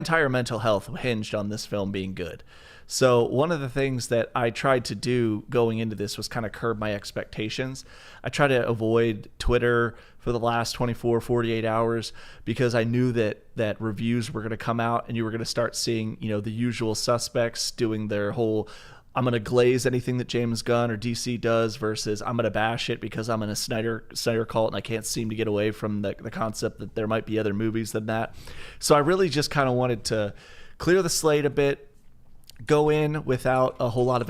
entire mental health hinged on this film being good. So one of the things that I tried to do going into this was kind of curb my expectations. I try to avoid Twitter for the last 24, 48 hours because I knew that reviews were going to come out and you were going to start seeing, the usual suspects doing their whole I'm going to glaze anything that James Gunn or DC does versus I'm going to bash it because I'm in a Snyder cult and I can't seem to get away from the concept that there might be other movies than that. So I really just kind of wanted to clear the slate a bit, go in without a whole lot of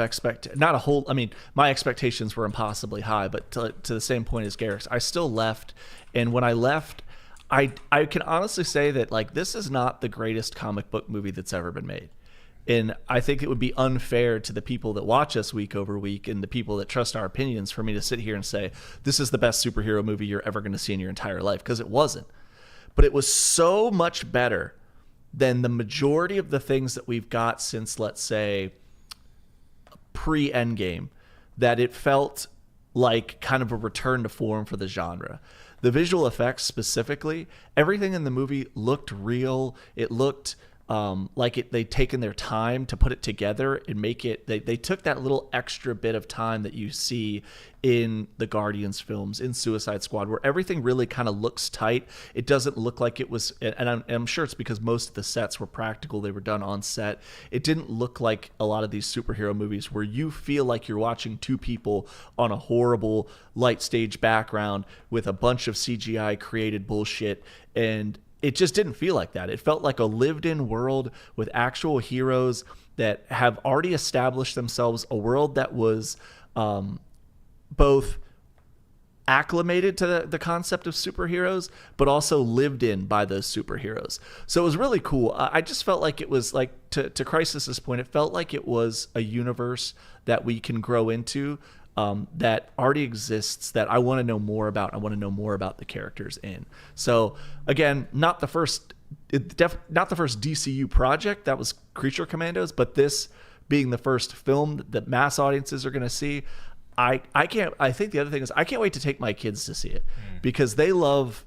my expectations were impossibly high, but to the same point as Garrick's, I still left. And when I left, I can honestly say that like this is not the greatest comic book movie that's ever been made. And I think it would be unfair to the people that watch us week over week and the people that trust our opinions for me to sit here and say, this is the best superhero movie you're ever going to see in your entire life, because it wasn't. But it was so much better than the majority of the things that we've got since, let's say, pre-Endgame, that it felt like kind of a return to form for the genre. The visual effects specifically, everything in the movie looked real. It looked they'd taken their time to put it together and make it. They took that little extra bit of time that you see in the Guardians films, in Suicide Squad, where everything really kind of looks tight. It doesn't look like it was, and I'm sure it's because most of the sets were practical. They were done on set. It didn't look like a lot of these superhero movies where you feel like you're watching two people on a horrible light stage background with a bunch of CGI created bullshit, and it just didn't feel like that. It felt like a lived-in world with actual heroes that have already established themselves, a world that was both acclimated to the concept of superheroes, but also lived in by those superheroes. So it was really cool. I just felt like it was like, to Crisis's point, it felt like it was a universe that we can grow into, that already exists, that I want to know more about. I want to know more about the characters in. So again, not the first DCU project that was Creature Commandos, but this being the first film that mass audiences are going to see. I think the other thing is I can't wait to take my kids to see it because they love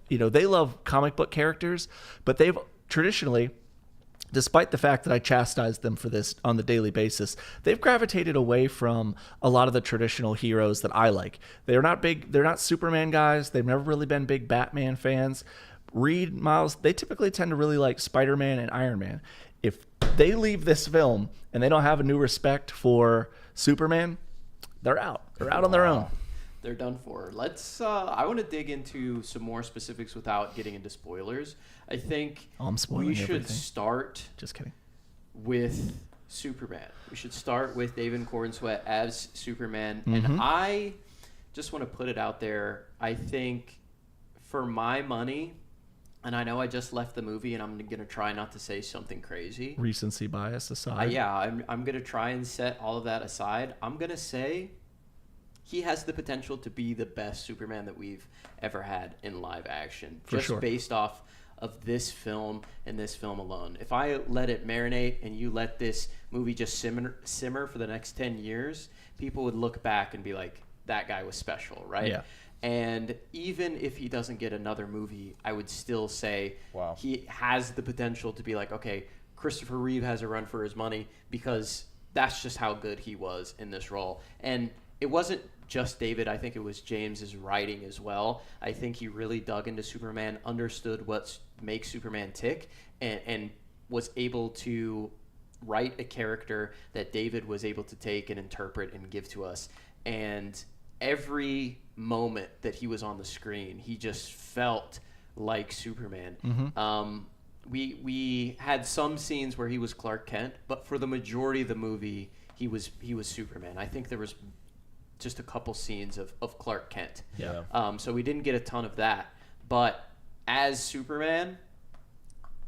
comic book characters, but they've traditionally, despite the fact that I chastise them for this on the daily basis, they've gravitated away from a lot of the traditional heroes that I like. They're not Superman guys. They've never really been big Batman fans. Reed, Miles, they typically tend to really like Spider-Man and Iron Man. If they leave this film and they don't have a new respect for Superman, they're out. They're out on their own. They're done for. I want to dig into some more specifics without getting into spoilers. I think we should start. Just kidding. With Superman. We should start with David Corenswet as Superman. Mm-hmm. And I just want to put it out there. I think for my money, and I know I just left the movie and I'm going to try not to say something crazy. Recency bias aside. I'm going to try and set all of that aside. I'm going to say he has the potential to be the best Superman that we've ever had in live action. Based off of this film and this film alone. If I let it marinate and you let this movie just simmer for the next 10 years, people would look back and be like, that guy was special, right? Yeah. And even if he doesn't get another movie, I would still say he has the potential to be like, okay, Christopher Reeve has a run for his money, because that's just how good he was in this role. And it wasn't just David. I think it was James's writing as well. I think he really dug into Superman, understood what makes Superman tick, and was able to write a character that David was able to take and interpret and give to us. And every moment that he was on the screen, he just felt like Superman. Mm-hmm. We had some scenes where he was Clark Kent, but for the majority of the movie, he was Superman. I think there was just a couple scenes of Clark Kent. Yeah. So we didn't get a ton of that, but as Superman,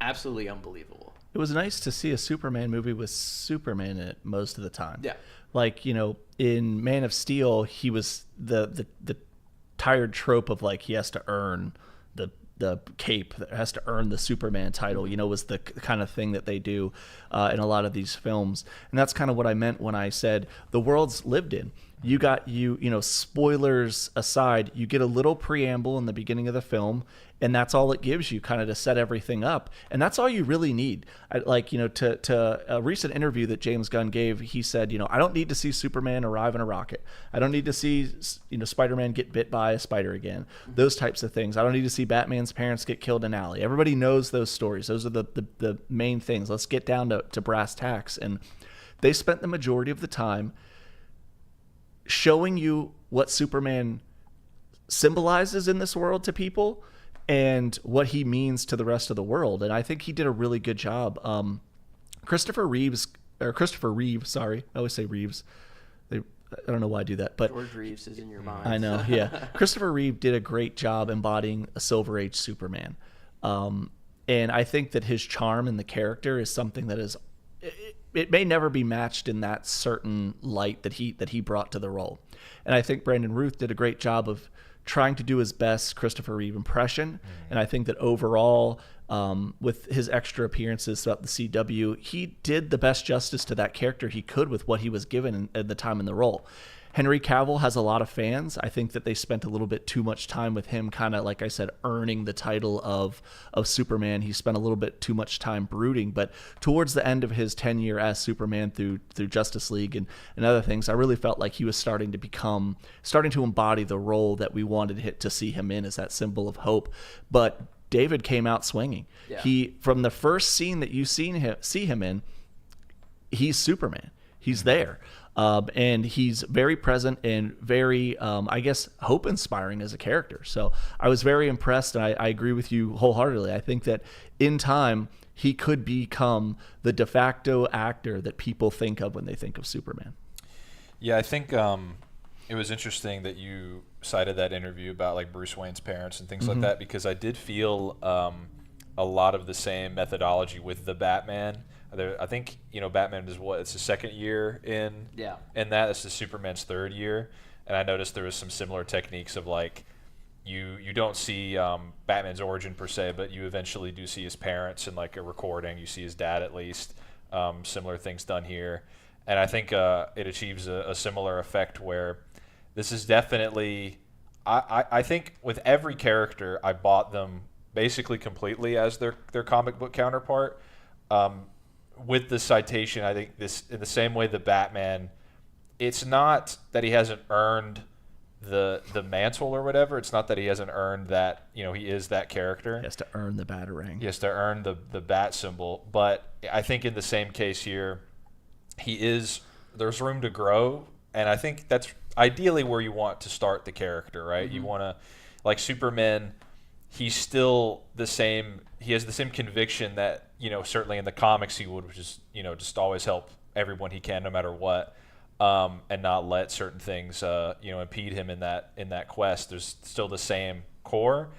absolutely unbelievable. It was nice to see a Superman movie with Superman in it most of the time. Yeah. Like, in Man of Steel, he was the tired trope of like he has to earn the cape, that has to earn the Superman title, was the kind of thing that they do in a lot of these films. And that's kind of what I meant when I said the world's lived in. spoilers aside, you get a little preamble in the beginning of the film, and that's all it gives you, kind of to set everything up, and that's all you really need. To a recent interview that James Gunn gave, he said, I don't need to see Superman arrive in a rocket. I don't need to see Spider-Man get bit by a spider again. Those types of things. I don't need to see Batman's parents get killed in an alley. Everybody knows those stories. Those are the main things. Let's get down to brass tacks. And they spent the majority of the time showing you what Superman symbolizes in this world to people and what he means to the rest of the world. And I think he did a really good job. Christopher Reeve, sorry. I always say Reeves. I don't know why I do that, but George Reeves is in your mind. I know, yeah. Christopher Reeve did a great job embodying a Silver Age Superman. And I think that his charm in the character is something that is, it may never be matched in that certain light that he brought to the role. And I think Brandon Routh did a great job of trying to do his best Christopher Reeve impression. And I think that overall, with his extra appearances throughout the CW, he did the best justice to that character he could with what he was given at the time in the role. Henry Cavill has a lot of fans. I think that they spent a little bit too much time with him, kind of, like I said, earning the title of Superman. He spent a little bit too much time brooding. But towards the end of his tenure as Superman through Justice League and other things, I really felt like he was starting to embody the role that we wanted to see him in, as that symbol of hope. But David came out swinging. Yeah. From the first scene that you see him in, he's Superman. He's there. And he's very present and very, I guess, hope-inspiring as a character. So I was very impressed, and I agree with you wholeheartedly. I think that in time, he could become the de facto actor that people think of when they think of Superman. Yeah, I think it was interesting that you cited that interview about like Bruce Wayne's parents and things like that, because I did feel a lot of the same methodology with the Batman. I think Batman is it's the second year in that. It's the Superman's third year, and I noticed there was some similar techniques of like you don't see Batman's origin per se, but you eventually do see his parents in like a recording. You see his dad at least. Similar things done here, and I think it achieves a similar effect where this is definitely. I think with every character, I bought them basically completely as their comic book counterpart. With the citation, I think this in the same way the Batman, it's not that he hasn't earned the mantle or whatever. It's not that he hasn't earned that, he is that character. He has to earn the Batarang. He has to earn the bat symbol. But I think in the same case here, there's room to grow. And I think that's ideally where you want to start the character, right? Mm-hmm. You want to, like Superman, he's still the same. He has the same conviction that, certainly in the comics he would, which is, just always help everyone he can no matter what, and not let certain things, impede him in that quest. There's still the same core,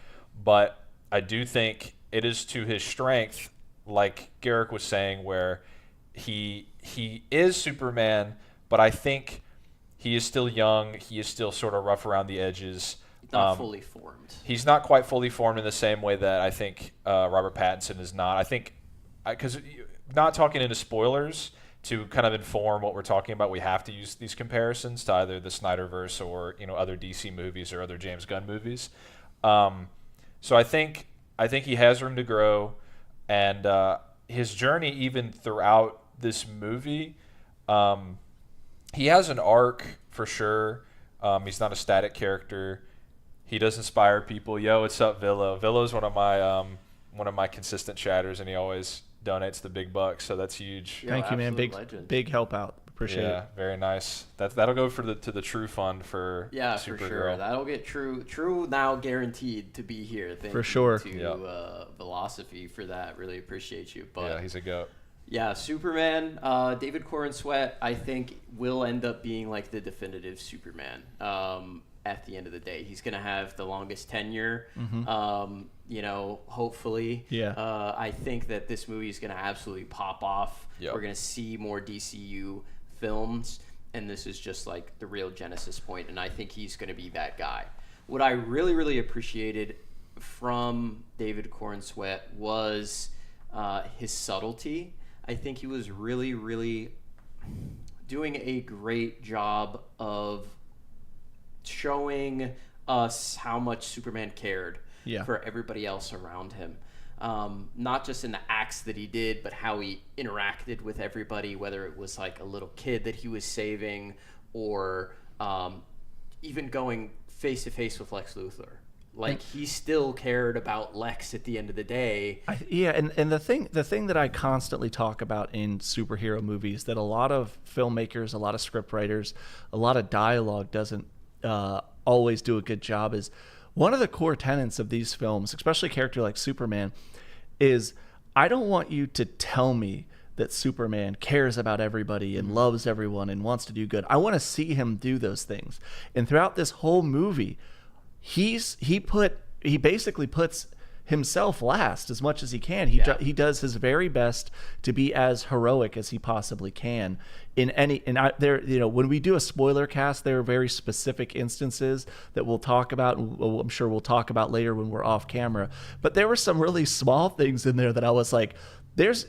but I do think it is to his strength, like Garrick was saying, where he is Superman, but I think he is still young. He is still sort of rough around the edges. Not fully formed. He's not quite fully formed in the same way that I think Robert Pattinson is not. I think, because not talking into spoilers, to kind of inform what we're talking about, we have to use these comparisons to either the Snyderverse or other DC movies or other James Gunn movies. So I think he has room to grow, and his journey even throughout this movie, he has an arc for sure. He's not a static character. He does inspire people. Yo, what's up, Villo? Villo's one of my consistent chatters, and he always donates the big bucks, so that's huge. Yo, thank you, man. Big help out. Appreciate it. Yeah, very nice. That'll go to the True Fund for Supergirl. For sure. That'll get True now guaranteed to be here. Thank for you sure. To Velocity for that. Really appreciate you. But yeah, he's a goat. Yeah, Superman, David Corn Sweat, I think will end up being like the definitive Superman. At the end of the day, he's gonna have the longest tenure. Hopefully. Yeah. I think that this movie is gonna absolutely pop off. Yep. We're gonna see more DCU films, and this is just like the real genesis point, and I think he's gonna be that guy. What I really, really appreciated from David Corn Sweat was his subtlety. I think he was really, really doing a great job of showing us how much Superman cared for everybody else around him. Not just in the acts that he did, but how he interacted with everybody, whether it was like a little kid that he was saving or even going face to face with Lex Luthor. Like, he still cared about Lex at the end of the day. And the thing that I constantly talk about in superhero movies that a lot of filmmakers, a lot of scriptwriters, a lot of dialogue doesn't always do a good job is one of the core tenets of these films, especially a character like Superman, is I don't want you to tell me that Superman cares about everybody and loves everyone and wants to do good. I want to see him do those things. And throughout this whole movie, he basically puts himself last as much as he can. He does his very best to be as heroic as he possibly can in any. And when we do a spoiler cast, there are very specific instances that we'll talk about. And I'm sure we'll talk about later when we're off camera. But there were some really small things in there that I was like, there's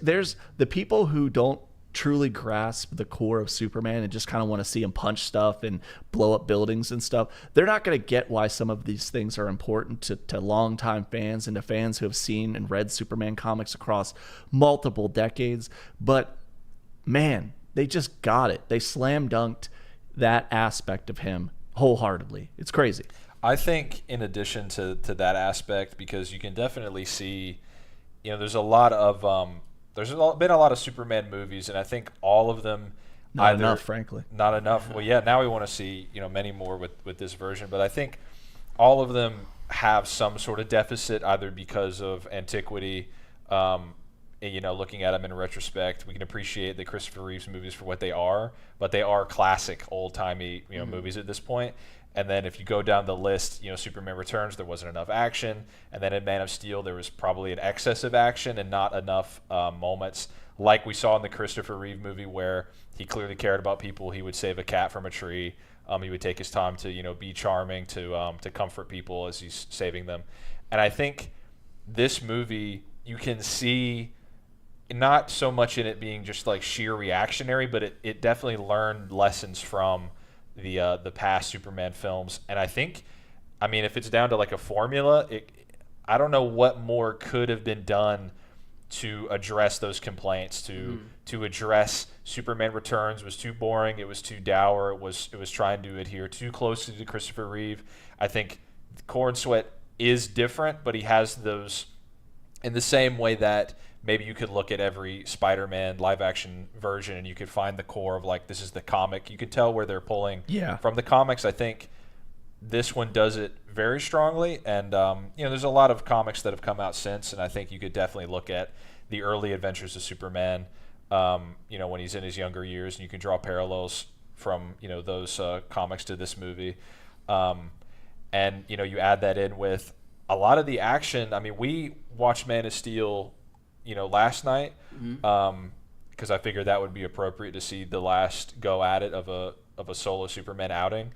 the people who don't truly grasp the core of Superman and just kind of want to see him punch stuff and blow up buildings and stuff. They're not going to get why some of these things are important to longtime fans and to fans who have seen and read Superman comics across multiple decades. But man, they just got it. They slam dunked that aspect of him wholeheartly. It's crazy. I think in addition to that aspect, because you can definitely see, there's a lot of been a lot of Superman movies, and I think all of them not enough, frankly. Not enough. Well, yeah, now we want to see many more with this version, but I think all of them have some sort of deficit, either because of antiquity. Looking at them in retrospect, we can appreciate the Christopher Reeves movies for what they are, but they are classic, old-timey movies at this point. And then if you go down the list, Superman Returns, there wasn't enough action. And then in Man of Steel, there was probably an excess of action and not enough moments like we saw in the Christopher Reeve movie, where he clearly cared about people. He would save a cat from a tree. He would take his time to be charming, to comfort people as he's saving them. And I think this movie, you can see not so much in it being just like sheer reactionary, but it definitely learned lessons from the past Superman films. And I think, if it's down to like a formula, I don't know what more could have been done to address those complaints, to address Superman Returns was too boring, it was too dour, it was trying to adhere too closely to Christopher Reeve. I think Core and Sweat is different, but he has those in the same way that maybe you could look at every Spider-Man live-action version and you could find the core of, like, this is the comic. You could tell where they're pulling from the comics. I think this one does it very strongly. And, there's a lot of comics that have come out since, and I think you could definitely look at the early adventures of Superman, when he's in his younger years, and you can draw parallels from, those comics to this movie. And, you add that in with a lot of the action. We watched Man of Steel last night, because I figured that would be appropriate to see the last go at it of a solo Superman outing.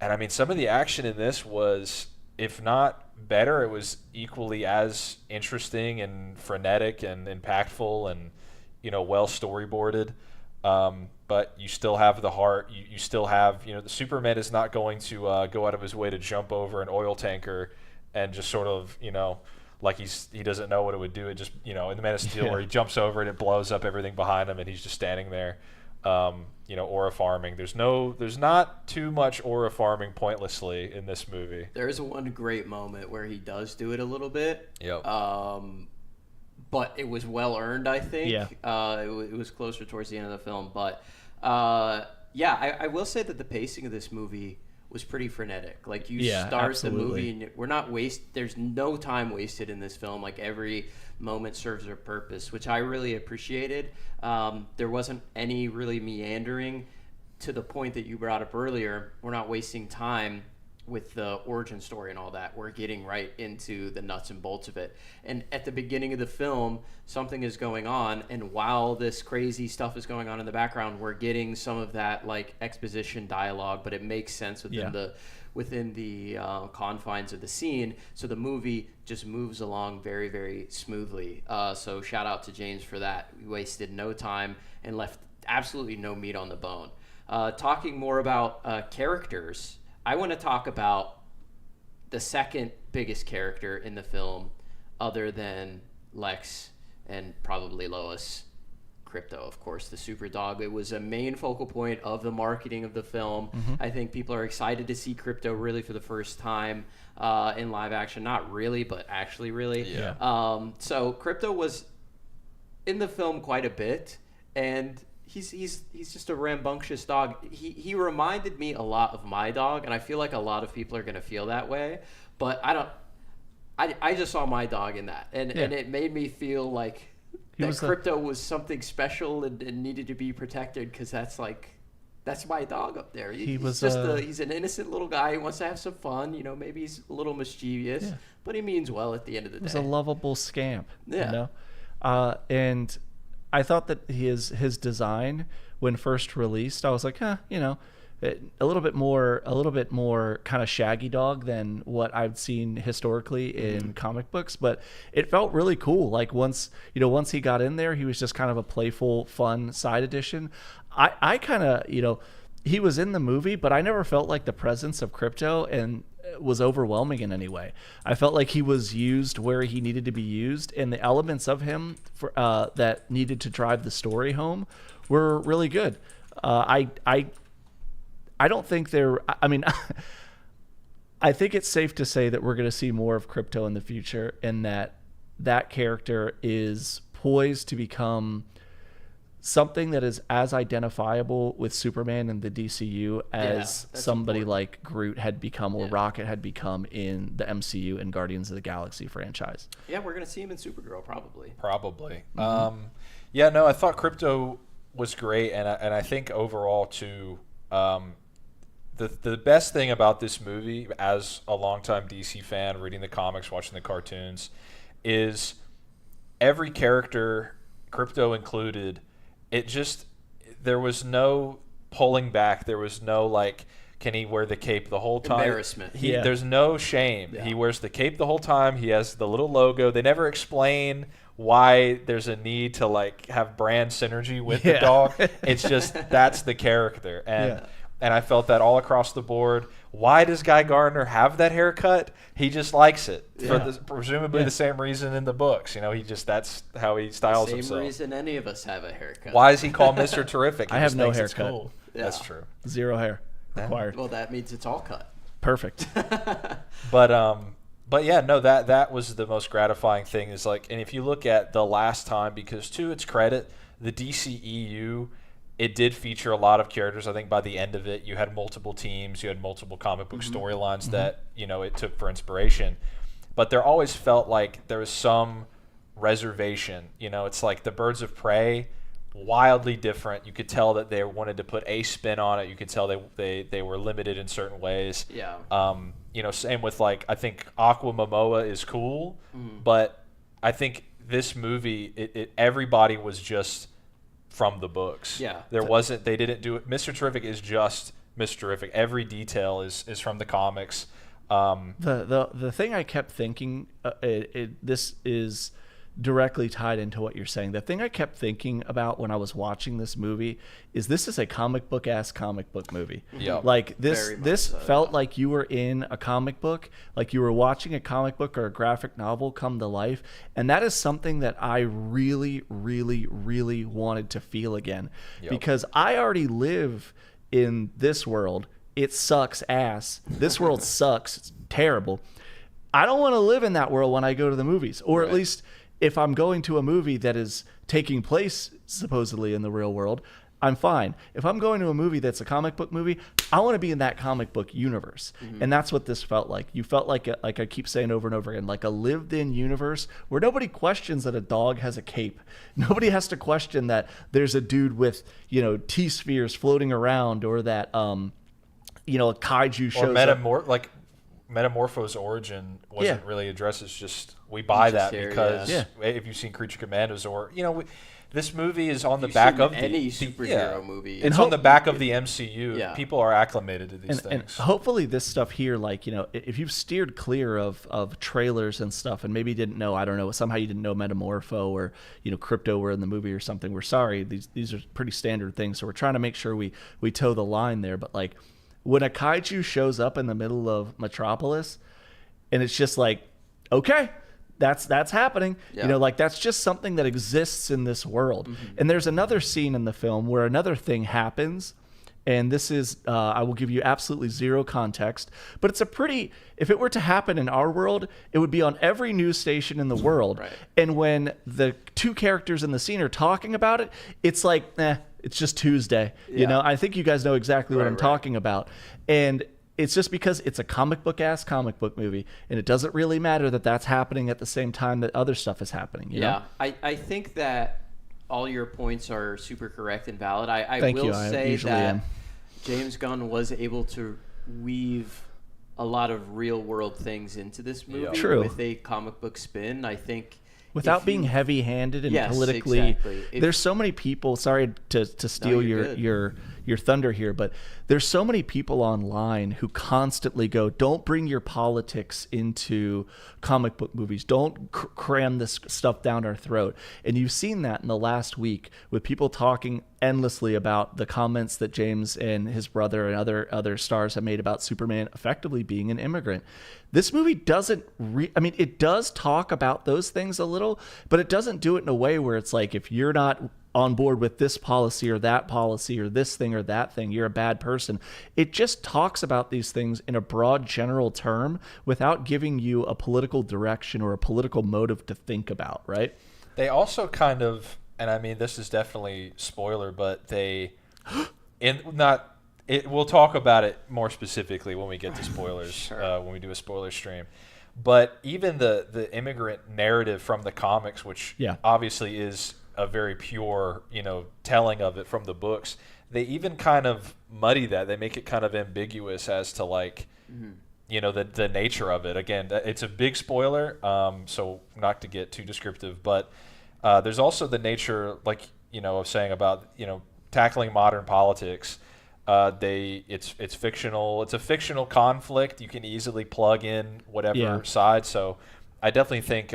And some of the action in this was, if not better, it was equally as interesting and frenetic and impactful and well storyboarded. But you still have the heart. You still have the Superman is not going to go out of his way to jump over an oil tanker and just sort of like he doesn't know what it would do. It just, in the Man of Steel where he jumps over and it blows up everything behind him and he's just standing there, aura farming. There's not too much aura farming pointlessly in this movie. There's one great moment where he does do it a little bit. Yep. But it was well earned, I think. Yeah. It was closer towards the end of the film. But, I will say that the pacing of this movie was pretty frenetic. Like, you start absolutely. the movie and there's no time wasted in this film. Like, every moment serves a purpose, which I really appreciated. There wasn't any really meandering, to the point that you brought up earlier. We're not wasting time with the origin story and all that. We're getting right into the nuts and bolts of it. And at the beginning of the film, something is going on, and while this crazy stuff is going on in the background, we're getting some of that like exposition dialogue, but it makes sense within the confines of the scene. So the movie just moves along very, very smoothly. So shout out to James for that. We wasted no time and left absolutely no meat on the bone. Talking more about characters, I want to talk about the second biggest character in the film, other than Lex and probably Lois. Crypto, of course, the super dog. It was a main focal point of the marketing of the film. I think people are excited to see Crypto really for the first time in live action. Not really, but actually really. Yeah. So Crypto was in the film quite a bit, and he's just a rambunctious dog. He reminded me a lot of my dog, and I feel like a lot of people are going to feel that way. But I just saw my dog in that, and it made me feel like that Crypto was something special and needed to be protected, because that's my dog up there. He's an innocent little guy who wants to have some fun. Maybe he's a little mischievous, but he means well at the end of the day. He's a lovable scamp. Yeah. And I thought that his design, when first released, I was like, a little bit more kind of shaggy dog than what I've seen historically in comic books, but it felt really cool. Like once he got in there, he was just kind of a playful, fun side addition. I kind of, he was in the movie, but I never felt like the presence of Crypto and was overwhelming in any way. I felt like he was used where he needed to be used, and the elements of him that needed to drive the story home were really good. I don't think I think it's safe to say that we're going to see more of Crypto in the future, and that character is poised to become something that is as identifiable with Superman in the DCU as somebody like Groot had become, or Rocket had become in the MCU and Guardians of the Galaxy franchise. Yeah, we're going to see him in Supergirl, probably. I thought Crypto was great, and I think overall too, the best thing about this movie, as a longtime DC fan, reading the comics, watching the cartoons, is every character, Crypto included, there was no pulling back. There was no can he wear the cape the whole time? Embarrassment. There's no shame. Yeah. He wears the cape the whole time. He has the little logo. They never explain why there's a need to have brand synergy with the dog. It's just that's the character. And I felt that all across the board. Why does Guy Gardner have that haircut? He just likes it for presumably the same reason in the books. That's how he styles himself. Same reason any of us have a haircut. Why is he called Mr. Terrific? I have no haircut. Cool. Yeah. That's true. 0 hair required. Well, that means it's all cut. Perfect. But yeah, no, that was the most gratifying thing is and if you look at the last time, because to its credit, the DCEU, it did feature a lot of characters. I think by the end of it, you had multiple teams, you had multiple comic book storylines that, it took for inspiration. But there always felt like there was some reservation. It's like the Birds of Prey, wildly different. You could tell that they wanted to put a spin on it. You could tell they were limited in certain ways. Yeah. Same with I think Aqua Momoa is cool, but I think this movie, everybody was just from the books. Yeah. They didn't do it. Mr. Terrific is just Mr. Terrific. Every detail is from the comics. The thing I kept thinking, this is directly tied into what you're saying. The thing I kept thinking about when I was watching this movie is this is a comic book movie. Yeah. This felt like you were in a comic book, like you were watching a comic book or a graphic novel come to life. And that is something that I really, really, really wanted to feel again, because I already live in this world. It sucks ass. This world sucks. It's terrible. I don't want to live in that world when I go to the movies, or at least if I'm going to a movie that is taking place supposedly in the real world, I'm fine. If I'm going to a movie that's a comic book movie, I want to be in that comic book universe. And that's what this felt like. You felt like I keep saying over and over again, like a lived-in universe where nobody questions that a dog has a cape. Nobody has to question that there's a dude with, T-spheres floating around, or that, a kaiju shows up. Metamorpho's origin wasn't really addressed. It's just we buy that because if you've seen Creature Commandos, or this movie is on the You've back seen of any superhero movie. It's on the back of the MCU. Yeah. People are acclimated to these and things. hopefully this stuff here, like, you know, if you've steered clear of trailers and stuff and maybe didn't know, I don't know, somehow you didn't know Metamorpho or, you know, Crypto were in the movie or something, we're sorry. These are pretty standard things. So we're trying to make sure we toe the line there. But like when a kaiju shows up in the middle of Metropolis and it's just like, okay, that's happening. Yeah. You know, like that's just something that exists in this world. Mm-hmm. And there's another scene in the film where another thing happens. And this is, I will give you absolutely zero context, but it's a pretty, if it were to happen in our world, it would be on every news station in the world. Right. And when the two characters in the scene are talking about it, it's like, it's just Tuesday. Yeah. You know, I think you guys know exactly what I'm right. talking about. And it's just because it's a comic book movie, and it doesn't really matter that that's happening at the same time that other stuff is happening. You know? I think that all your points are super correct and valid. I Thank will you. I say usually that am. James Gunn was able to weave a lot of real world things into this movie True. with a comic book spin. I think without being heavy-handed and Yes, politically, exactly. there's so many people. Sorry to steal you're your thunder here, but there's so many people online who constantly go, "Don't bring your politics into comic book movies. Don't cram this stuff down our throat." And you've seen that in the last week with people talking endlessly about the comments that James and his brother and other stars have made about Superman effectively being an immigrant. This movie doesn't it does talk about those things a little, but it doesn't do it in a way where it's like, if you're not on board with this policy or that policy or this thing or that thing, you're a bad person. It just talks about these things in a broad general term without giving you a political direction or a political motive to think about, right? They also kind of, and I mean, this is definitely spoiler, but we'll talk about it more specifically when we get to spoilers, Sure. when we do a spoiler stream. But even the immigrant narrative from the comics, which obviously is a very pure, telling of it from the books, they even kind of muddy that. They make it kind of ambiguous as to like, the nature of it. Again, it's a big spoiler, so not to get too descriptive, but there's also the nature, like, of saying about, tackling modern politics. It's fictional. It's a fictional conflict. You can easily plug in whatever side. So I definitely think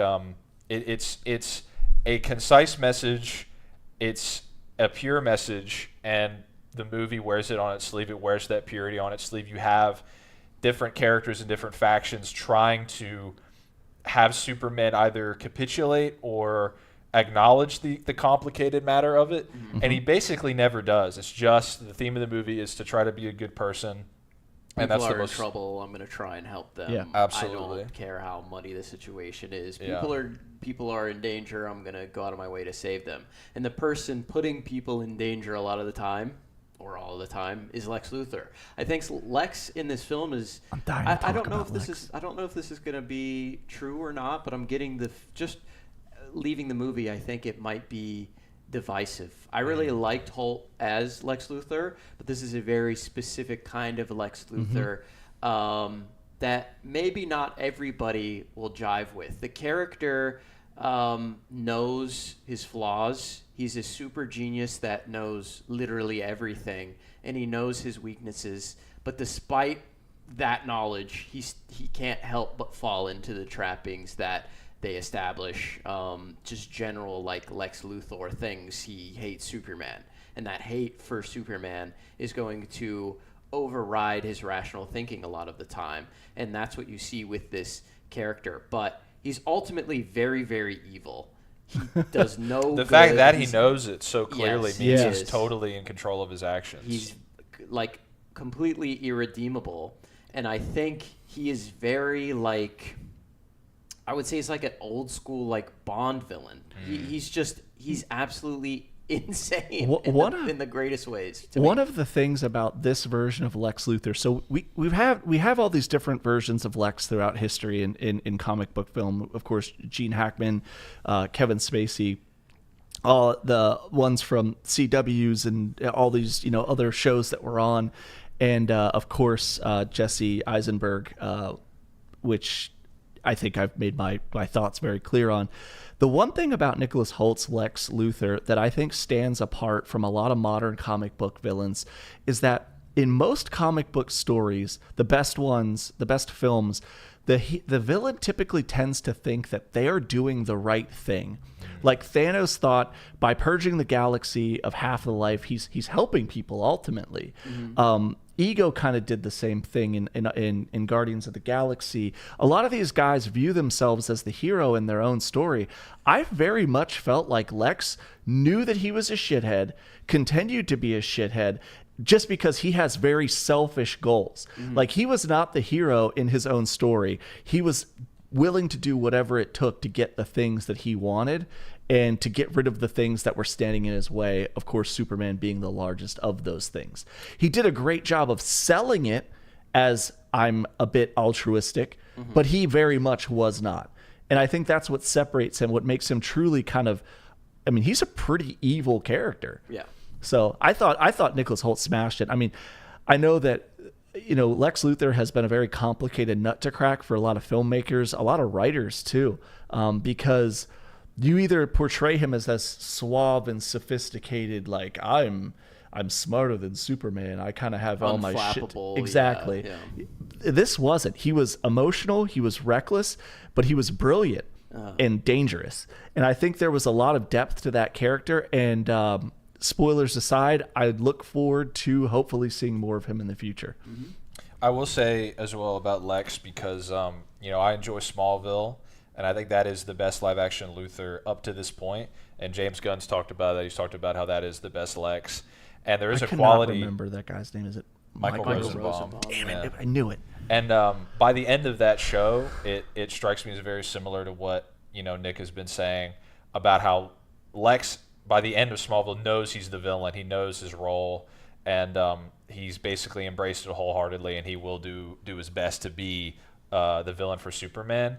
it's a concise message. It's a pure message, and the movie wears it on its sleeve. It wears that purity on its sleeve. You have different characters and different factions trying to have Superman either capitulate or acknowledge the complicated matter of it, and he basically never does. It's just the theme of the movie is to try to be a good person, and that's the most in trouble. I'm going to try and help them. Yeah, absolutely. I don't care how muddy the situation is. People are in danger. I'm going to go out of my way to save them. And the person putting people in danger a lot of the time, or all the time, is Lex Luthor. I think Lex in this film is. I'm dying to talk I don't know about if this Lex. is. I don't know if this is going to be true or not. But I'm getting just leaving the movie. I think it might be divisive. I really liked Holt as Lex Luthor, but this is a very specific kind of Lex Luthor that maybe not everybody will jive with. The character knows his flaws. He's a super genius that knows literally everything, and he knows his weaknesses. But despite that knowledge, he can't help but fall into the trappings that they establish, just general like Lex Luthor things. He hates Superman, and that hate for Superman is going to override his rational thinking a lot of the time, and that's what you see with this character. But he's ultimately very, very evil. He does no the fact that he knows it so clearly means Yes. he's totally in control of his actions. He's like completely irredeemable, and I think he is very like, I would say he's like an old school like Bond villain. He's absolutely insane in the greatest ways. One of the things about this version of Lex Luthor, so we have all these different versions of Lex throughout history in comic book film. Of course, Gene Hackman, Kevin Spacey, all the ones from CWs and all these other shows that were on, and of course Jesse Eisenberg, which I think I've made my thoughts very clear on. The one thing about Nicholas Holt's Lex Luthor that I think stands apart from a lot of modern comic book villains is that in most comic book stories, the best ones, the best films, the villain typically tends to think that they are doing the right thing. Like Thanos thought by purging the galaxy of half the life, he's helping people ultimately. Ego kind of did the same thing in Guardians of the Galaxy. A lot of these guys view themselves as the hero in their own story. I very much felt like Lex knew that he was a shithead, continued to be a shithead, just because he has very selfish goals. Like, he was not the hero in his own story. He was willing to do whatever it took to get the things that he wanted and to get rid of the things that were standing in his way, of course, Superman being the largest of those things. He did a great job of selling it as I'm a bit altruistic, but he very much was not. And I think that's what separates him, what makes him truly kind of, I mean, he's a pretty evil character. Yeah. So I thought Nicholas Hoult smashed it. I mean, I know that, you know, Lex Luthor has been a very complicated nut to crack for a lot of filmmakers, a lot of writers too, because you either portray him as this suave and sophisticated, like I'm smarter than Superman. I kind of have all my shit. Exactly. Yeah. This wasn't. He was emotional. He was reckless, but he was brilliant and dangerous. And I think there was a lot of depth to that character. And spoilers aside, I look forward to hopefully seeing more of him in the future. I will say as well about Lex because you know, I enjoy Smallville. And I think that is the best live-action Luthor up to this point. And James Gunn's talked about that. He's talked about how that is the best Lex. And there is a quality. I remember that guy's name. Is it Michael Rosenbaum? Damn it! I knew it. And by the end of that show, it strikes me as very similar to what, you know, Nick has been saying about how Lex, by the end of Smallville, knows he's the villain. He knows his role, and he's basically embraced it wholeheartely. And he will do his best to be the villain for Superman.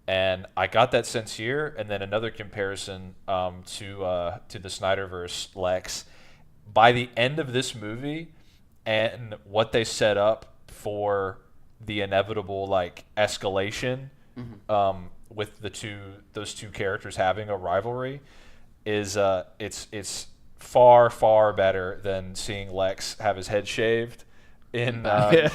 And I got that sense here, and then another comparison to the Snyderverse Lex. By the end of this movie, and what they set up for the inevitable like escalation with those two characters having a rivalry, is it's far better than seeing Lex have his head shaved. Yeah,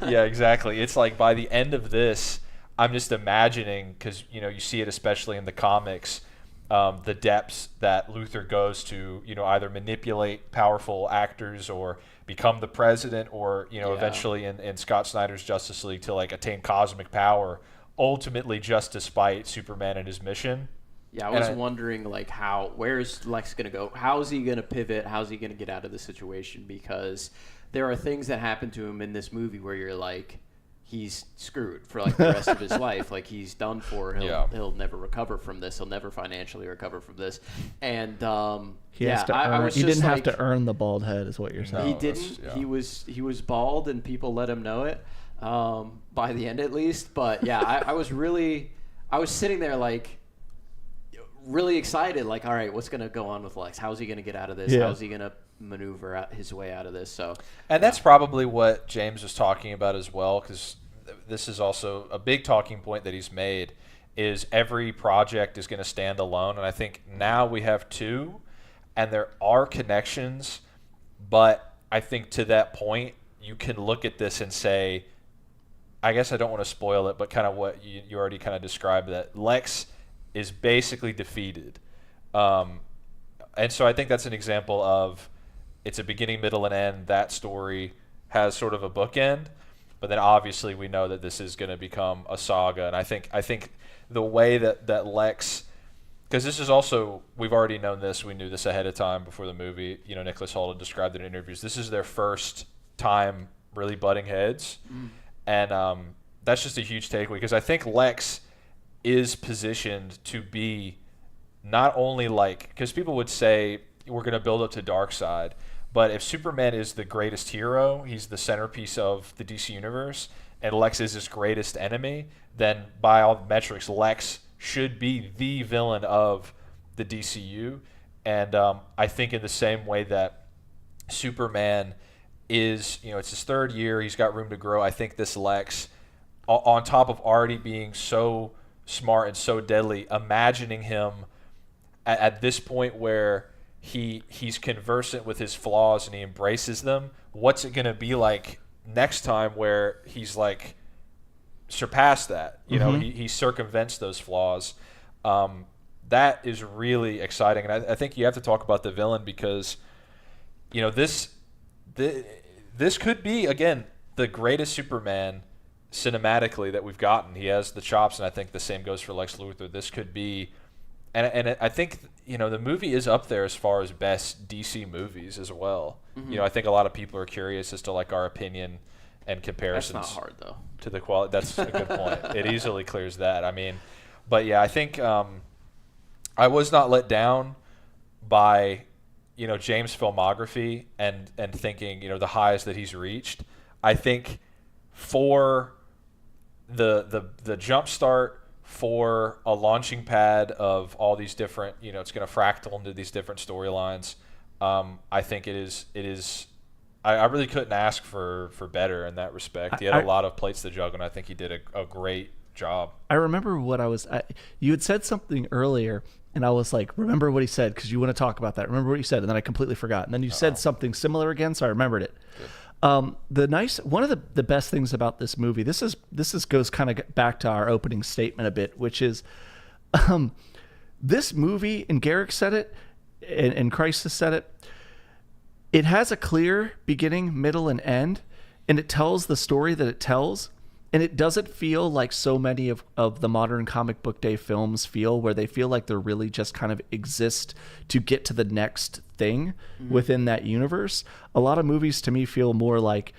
exactly. It's like by the end of this, I'm just imagining, because, you know, you see it especially in the comics, the depths that Luthor goes to, you know, either manipulate powerful actors or become the president or, you know, eventually in Scott Snyder's Justice League to like attain cosmic power, ultimately just despite Superman and his mission. Yeah, I was wondering, like, where's Lex going to go? How is he going to pivot? How's he going to get out of the situation? Because there are things that happen to him in this movie where you're like, he's screwed for like the rest of his life. Like, he's done for. He'll never recover from this. He'll never financially recover from this. And he didn't have to earn the bald head, is what you're saying. He didn't. Yeah. He was bald, and people let him know it by the end at least. But yeah, I was sitting there like really excited. Like, all right, what's gonna go on with Lex? How's he gonna get out of this? How's he gonna maneuver his way out of this? So, and that's probably what James was talking about as well, because this is also a big talking point that he's made, is every project is going to stand alone. And I think now we have two, and there are connections, but I think to that point, you can look at this and say, I guess I don't want to spoil it, but kind of what you already kind of described, that Lex is basically defeated. And so I think that's an example of, it's a beginning, middle, and end. That story has sort of a bookend, but then obviously we know that this is going to become a saga. And I think the way that Lex, because this is also, we've already known this, we knew this ahead of time before the movie. You know, Nicholas Hoult had described it in interviews. This is their first time really butting heads, and that's just a huge takeaway, because I think Lex is positioned to be not only like, because people would say we're going to build up to Darkseid, but if Superman is the greatest hero, he's the centerpiece of the DC universe, and Lex is his greatest enemy, then by all metrics, Lex should be the villain of the DCU. And I think in the same way that Superman is, you know, it's his third year, he's got room to grow. I think this Lex on top of already being so smart and so deadly, imagining him at this point where he's conversant with his flaws and he embraces them. What's it going to be like next time where he's like surpassed that? You know, he circumvents those flaws. That is really exciting. And I think you have to talk about the villain because, you know, this could be, again, the greatest Superman cinematically that we've gotten. He has the chops, and I think the same goes for Lex Luthor. This could be, and I think, you know, the movie is up there as far as best DC movies as well. You know, I think a lot of people are curious as to like our opinion and comparisons. That's not hard though. To the quality. That's a good point. It easily clears that. I mean, but yeah, I think I was not let down by, you know, James' filmography and thinking, you know, the highs that he's reached. I think for the jump start, for a launching pad of all these different, you know, it's going to fractal into these different storylines. I think it is. I really couldn't ask for better in that respect. He had a lot of plates to juggle, and I think he did a great job. I remember what you had said something earlier, and I was like, remember what he said, because you want to talk about that. Remember what you said, and then I completely forgot. And then you said something similar again, so I remembered it. One of the best things about this movie, this goes kind of back to our opening statement a bit, which is this movie, and Garrick said it, and Crisis said it, it has a clear beginning, middle, and end, and it tells the story that it tells, and it doesn't feel like so many of the modern comic book day films feel, where they feel like they're really just kind of exist to get to the next thing within that universe. A lot of movies to me feel more like,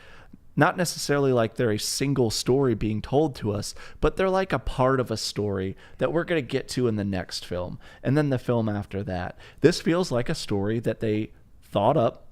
not necessarily like they're a single story being told to us, but they're like a part of a story that we're going to get to in the next film, and then the film after that. This feels like a story that they thought up,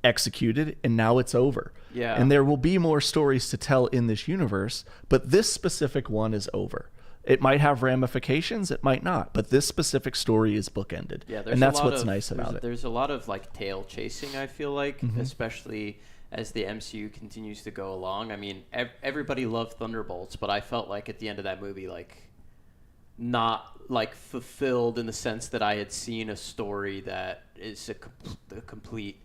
executed, and now it's over. Yeah. And there will be more stories to tell in this universe, but this specific one is over. It might have ramifications, it might not, but this specific story is bookended. Yeah, and that's what's nice about it. There's a lot of like tail chasing, I feel like, especially as the MCU continues to go along. I mean, everybody loved Thunderbolts, but I felt like at the end of that movie, like, not like fulfilled in the sense that I had seen a story that is a complete,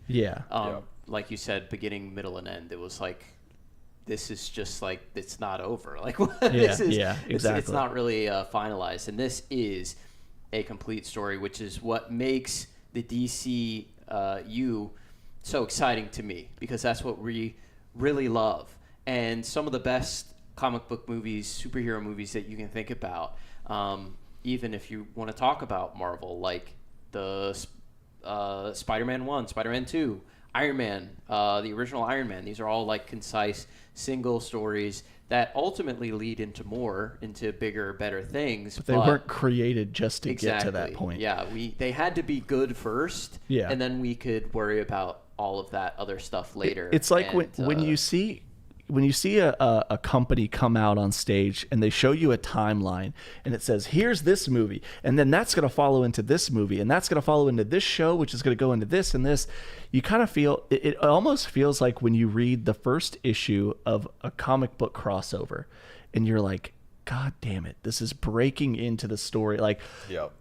like you said, beginning, middle, and end. It was like, this is just like, it's not over. Like, exactly. It's not really finalized, and this is a complete story, which is what makes the DCU so exciting to me, because that's what we really love. And some of the best comic book movies, superhero movies that you can think about, even if you want to talk about Marvel, like the Spider-Man 1, Spider-Man 2, Iron Man, the original Iron Man. These are all like concise single stories that ultimately lead into bigger, better things. But they weren't created just to get to that point. Yeah, they had to be good first, and then we could worry about all of that other stuff later. It's like when you see a company come out on stage and they show you a timeline and it says, here's this movie, and then that's going to follow into this movie, and that's going to follow into this show, which is going to go into this and this. You kind of feel, it almost feels like when you read the first issue of a comic book crossover and you're like, God damn it, this is breaking into the story. Like,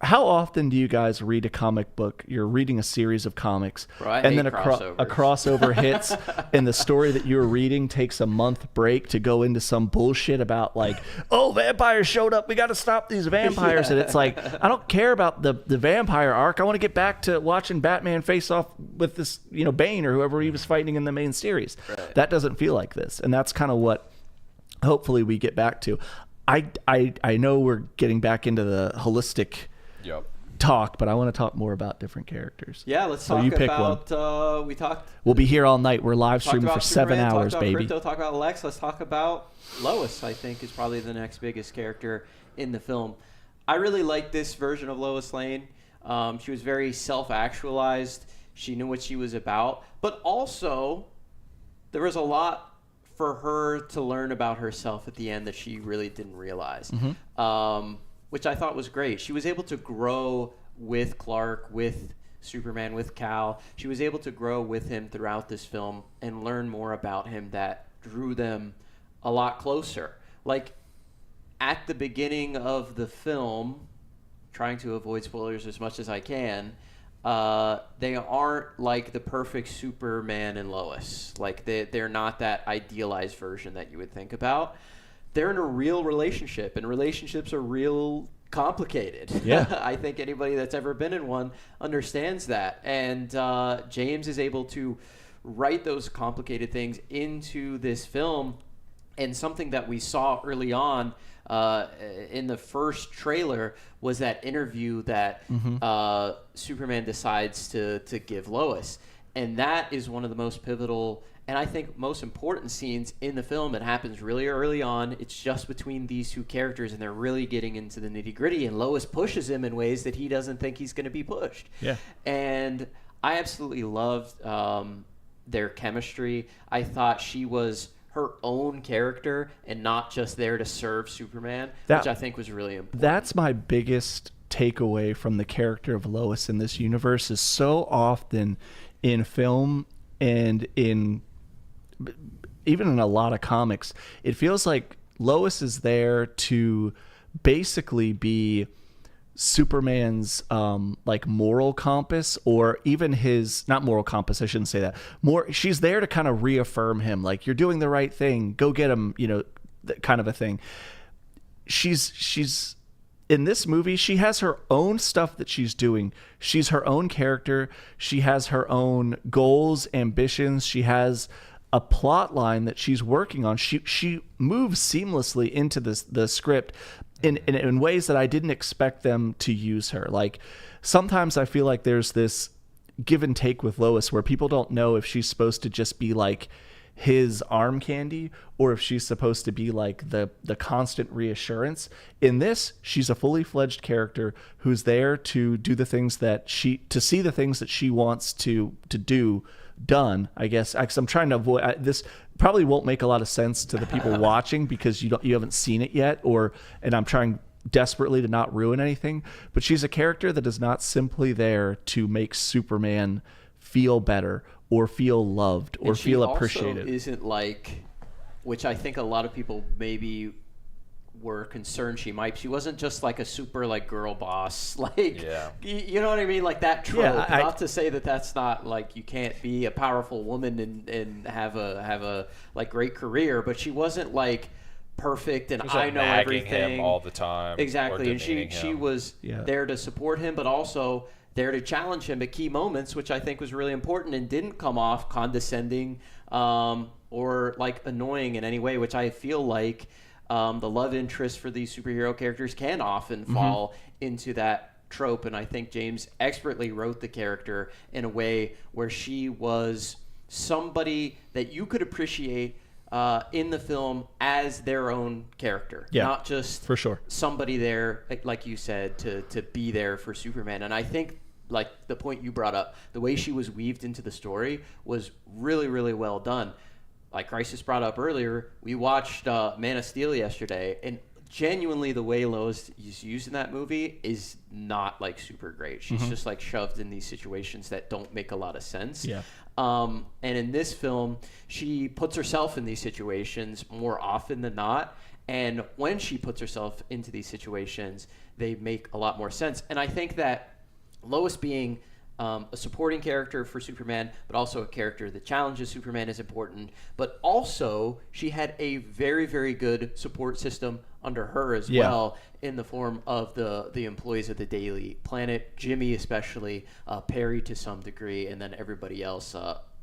how often do you guys read a comic book? You're reading a series of comics, and then a crossover hits, and the story that you're reading takes a month break to go into some bullshit about like, oh, vampires showed up, we got to stop these vampires. And it's like, I don't care about the vampire arc. I want to get back to watching Batman face off with this, Bane or whoever he was fighting in the main series. That doesn't feel like this, and that's kind of what hopefully we get back to. I know we're getting back into the holistic talk, but I want to talk more about different characters. Yeah, let's talk about we'll be here all night. We're live streaming for Superman, 7 hours, talk about baby. Crypto, talk about Lex. Let's talk about Lois. I think is probably the next biggest character in the film. I really like this version of Lois Lane. She was very self-actualized. She knew what she was about, but also there was a lot for her to learn about herself at the end that she really didn't realize, which I thought was great. She was able to grow with Clark, with Superman, with Kal. She was able to grow with him throughout this film and learn more about him that drew them a lot closer. like at the beginning of the film, trying to avoid spoilers as much as I can, they aren't like the perfect Superman and Lois. Like they're not that idealized version that you would think about. They're in a real relationship, and relationships are real complicated. Yeah. I think anybody that's ever been in one understands that. And James is able to write those complicated things into this film. And something that we saw early on in the first trailer was that interview that Superman decides to give Lois. And that is one of the most pivotal and I think most important scenes in the film. It happens really early on. It's just between these two characters, and they're really getting into the nitty-gritty. And Lois pushes him in ways that he doesn't think he's going to be pushed. Yeah. And I absolutely loved their chemistry. I thought she was her own character and not just there to serve Superman, which I think was really important. That's my biggest takeaway from the character of Lois in this universe. Is so often in film and in even in a lot of comics, it feels like Lois is there to basically be Superman's like moral compass, or even his, not moral compass, I shouldn't say that. She's there to kind of reaffirm him, like, you're doing the right thing, go get him, that kind of a thing. She's in this movie, she has her own stuff that she's doing. She's her own character. She has her own goals, ambitions. She has a plot line that she's working on. She moves seamlessly into the script in ways that I didn't expect them to use her. Like, sometimes I feel like there's this give and take with Lois where people don't know if she's supposed to just be like his arm candy or if she's supposed to be like the constant reassurance. In this, she's a fully fledged character who's there to do the things that to see the things that she wants to do done, I guess. I'm trying to avoid this. Probably won't make a lot of sense to the people watching because you haven't seen it yet, and I'm trying desperately to not ruin anything. But she's a character that is not simply there to make Superman feel better or feel loved or feel appreciated. Isn't like, which I think a lot of people maybe were concerned she wasn't just like a super like girl boss, like, yeah. You know what I mean, like that trope. Yeah, not to say that that's not like, you can't be a powerful woman and have a like great career, but she wasn't like perfect and I know everything him all the time. Exactly. And she was there to support him, but also there to challenge him at key moments, which I think was really important and didn't come off condescending or like annoying in any way, which I feel like the love interest for these superhero characters can often fall into that trope. And I think James expertly wrote the character in a way where she was somebody that you could appreciate in the film as their own character, not just for sure somebody there, like you said, to be there for Superman. And I think, like the point you brought up, the way she was weaved into the story was really, really well done. Like Crisis brought up earlier, we watched Man of Steel yesterday, and genuinely the way Lois is used in that movie is not like super great. She's just like shoved in these situations that don't make a lot of sense. Yeah. And in this film, she puts herself in these situations more often than not. And when she puts herself into these situations, they make a lot more sense. And I think that Lois being a supporting character for Superman, but also a character that challenges Superman is important. But also, she had a very, very good support system under her as well, in the form of the employees of the Daily Planet, Jimmy especially, Perry to some degree, and then everybody else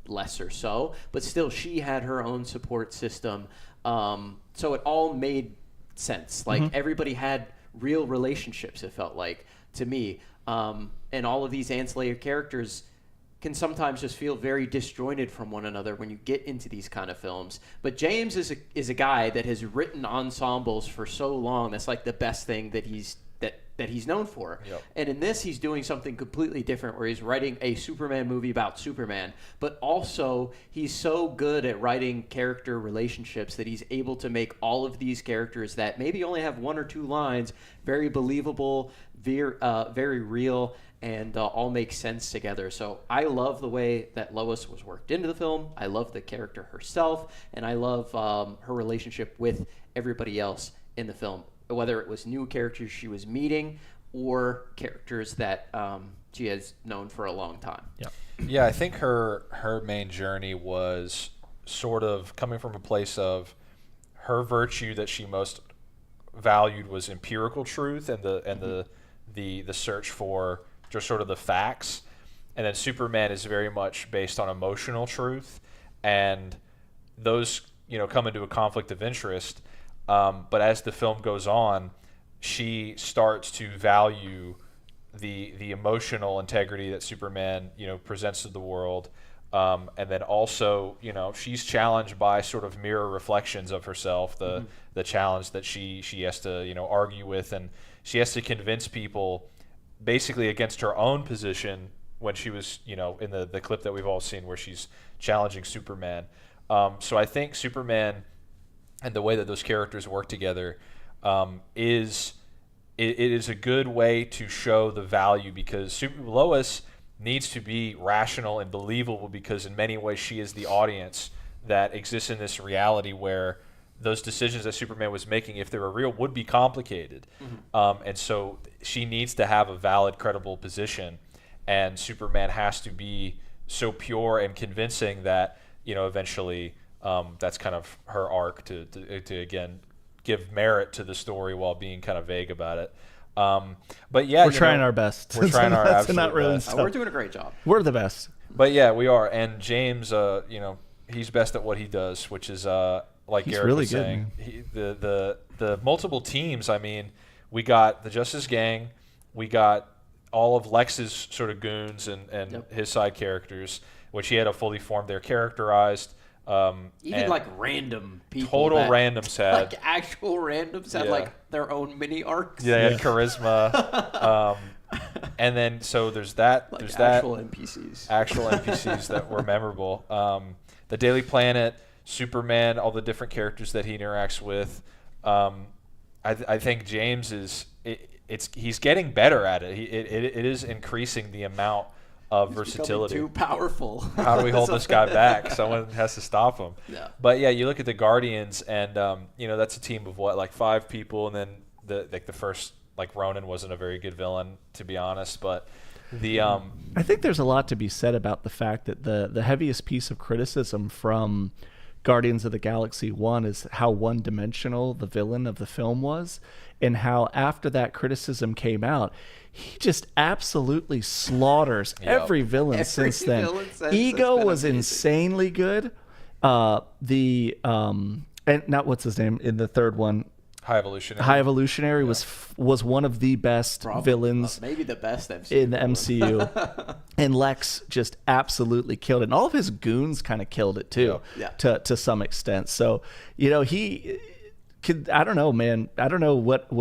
lesser so. But still, she had her own support system. So it all made sense. Like, everybody had real relationships, it felt like, to me. And all of these ancillary characters can sometimes just feel very disjointed from one another when you get into these kind of films. But James is a guy that has written ensembles for so long. That's like the best thing that he's known for. Yep. And in this, he's doing something completely different, where he's writing a Superman movie about Superman. But also, he's so good at writing character relationships that he's able to make all of these characters that maybe only have one or two lines very believable, very real. and all make sense together. So I love the way that Lois was worked into the film. I love the character herself, and I love her relationship with everybody else in the film, whether it was new characters she was meeting or characters that she has known for a long time. Yeah, I think her main journey was sort of coming from a place of her virtue that she most valued was empirical truth and the search for just sort of the facts, and then Superman is very much based on emotional truth, and those come into a conflict of interest. But as the film goes on, she starts to value the emotional integrity that Superman presents to the world, and then also she's challenged by sort of mirror reflections of herself, the challenge that she has to argue with, and she has to convince people basically against her own position when she was in the clip that we've all seen where she's challenging Superman. So I think Superman and the way that those characters work together is a good way to show the value, because Lois needs to be rational and believable, because in many ways she is the audience that exists in this reality where those decisions that Superman was making, if they were real, would be complicated. And so she needs to have a valid, credible position, and Superman has to be so pure and convincing that eventually that's kind of her arc to again give merit to the story while being kind of vague about it. But yeah, we're trying our best. We're trying our absolute best. We're doing a great job. We're the best. But yeah, we are. And James, he's best at what he does, which is like he's Garrick really was saying, the multiple teams. I mean, we got the Justice Gang, we got all of Lex's sort of goons and his side characters, which he had a fully formed. They're characterized. Even like random people. Total randoms had. Like actual randoms had like their own mini arcs. Yeah, they had charisma. And then so there's that. Like there's actual that. NPCs. Actual NPCs that were memorable. The Daily Planet, Superman, all the different characters that he interacts with. I think James he's getting better at it. It is increasing the amount of versatility. Too powerful. How do we hold this guy back? Someone has to stop him. Yeah. But yeah, you look at the Guardians, and that's a team of what, like 5 people, and then the first, like, Ronan wasn't a very good villain, to be honest, but I think there's a lot to be said about the fact that the heaviest piece of criticism from Guardians of the Galaxy 1 is how one-dimensional the villain of the film was, and how after that criticism came out, he just absolutely slaughters every villain since then. Ego was insanely good. And not what's his name in the third one. High Evolutionary was one of the best villains, maybe the best in the MCU. And Lex just absolutely killed it. And all of his goons kind of killed it too, to some extent. So, he could, I don't know, man. I don't know what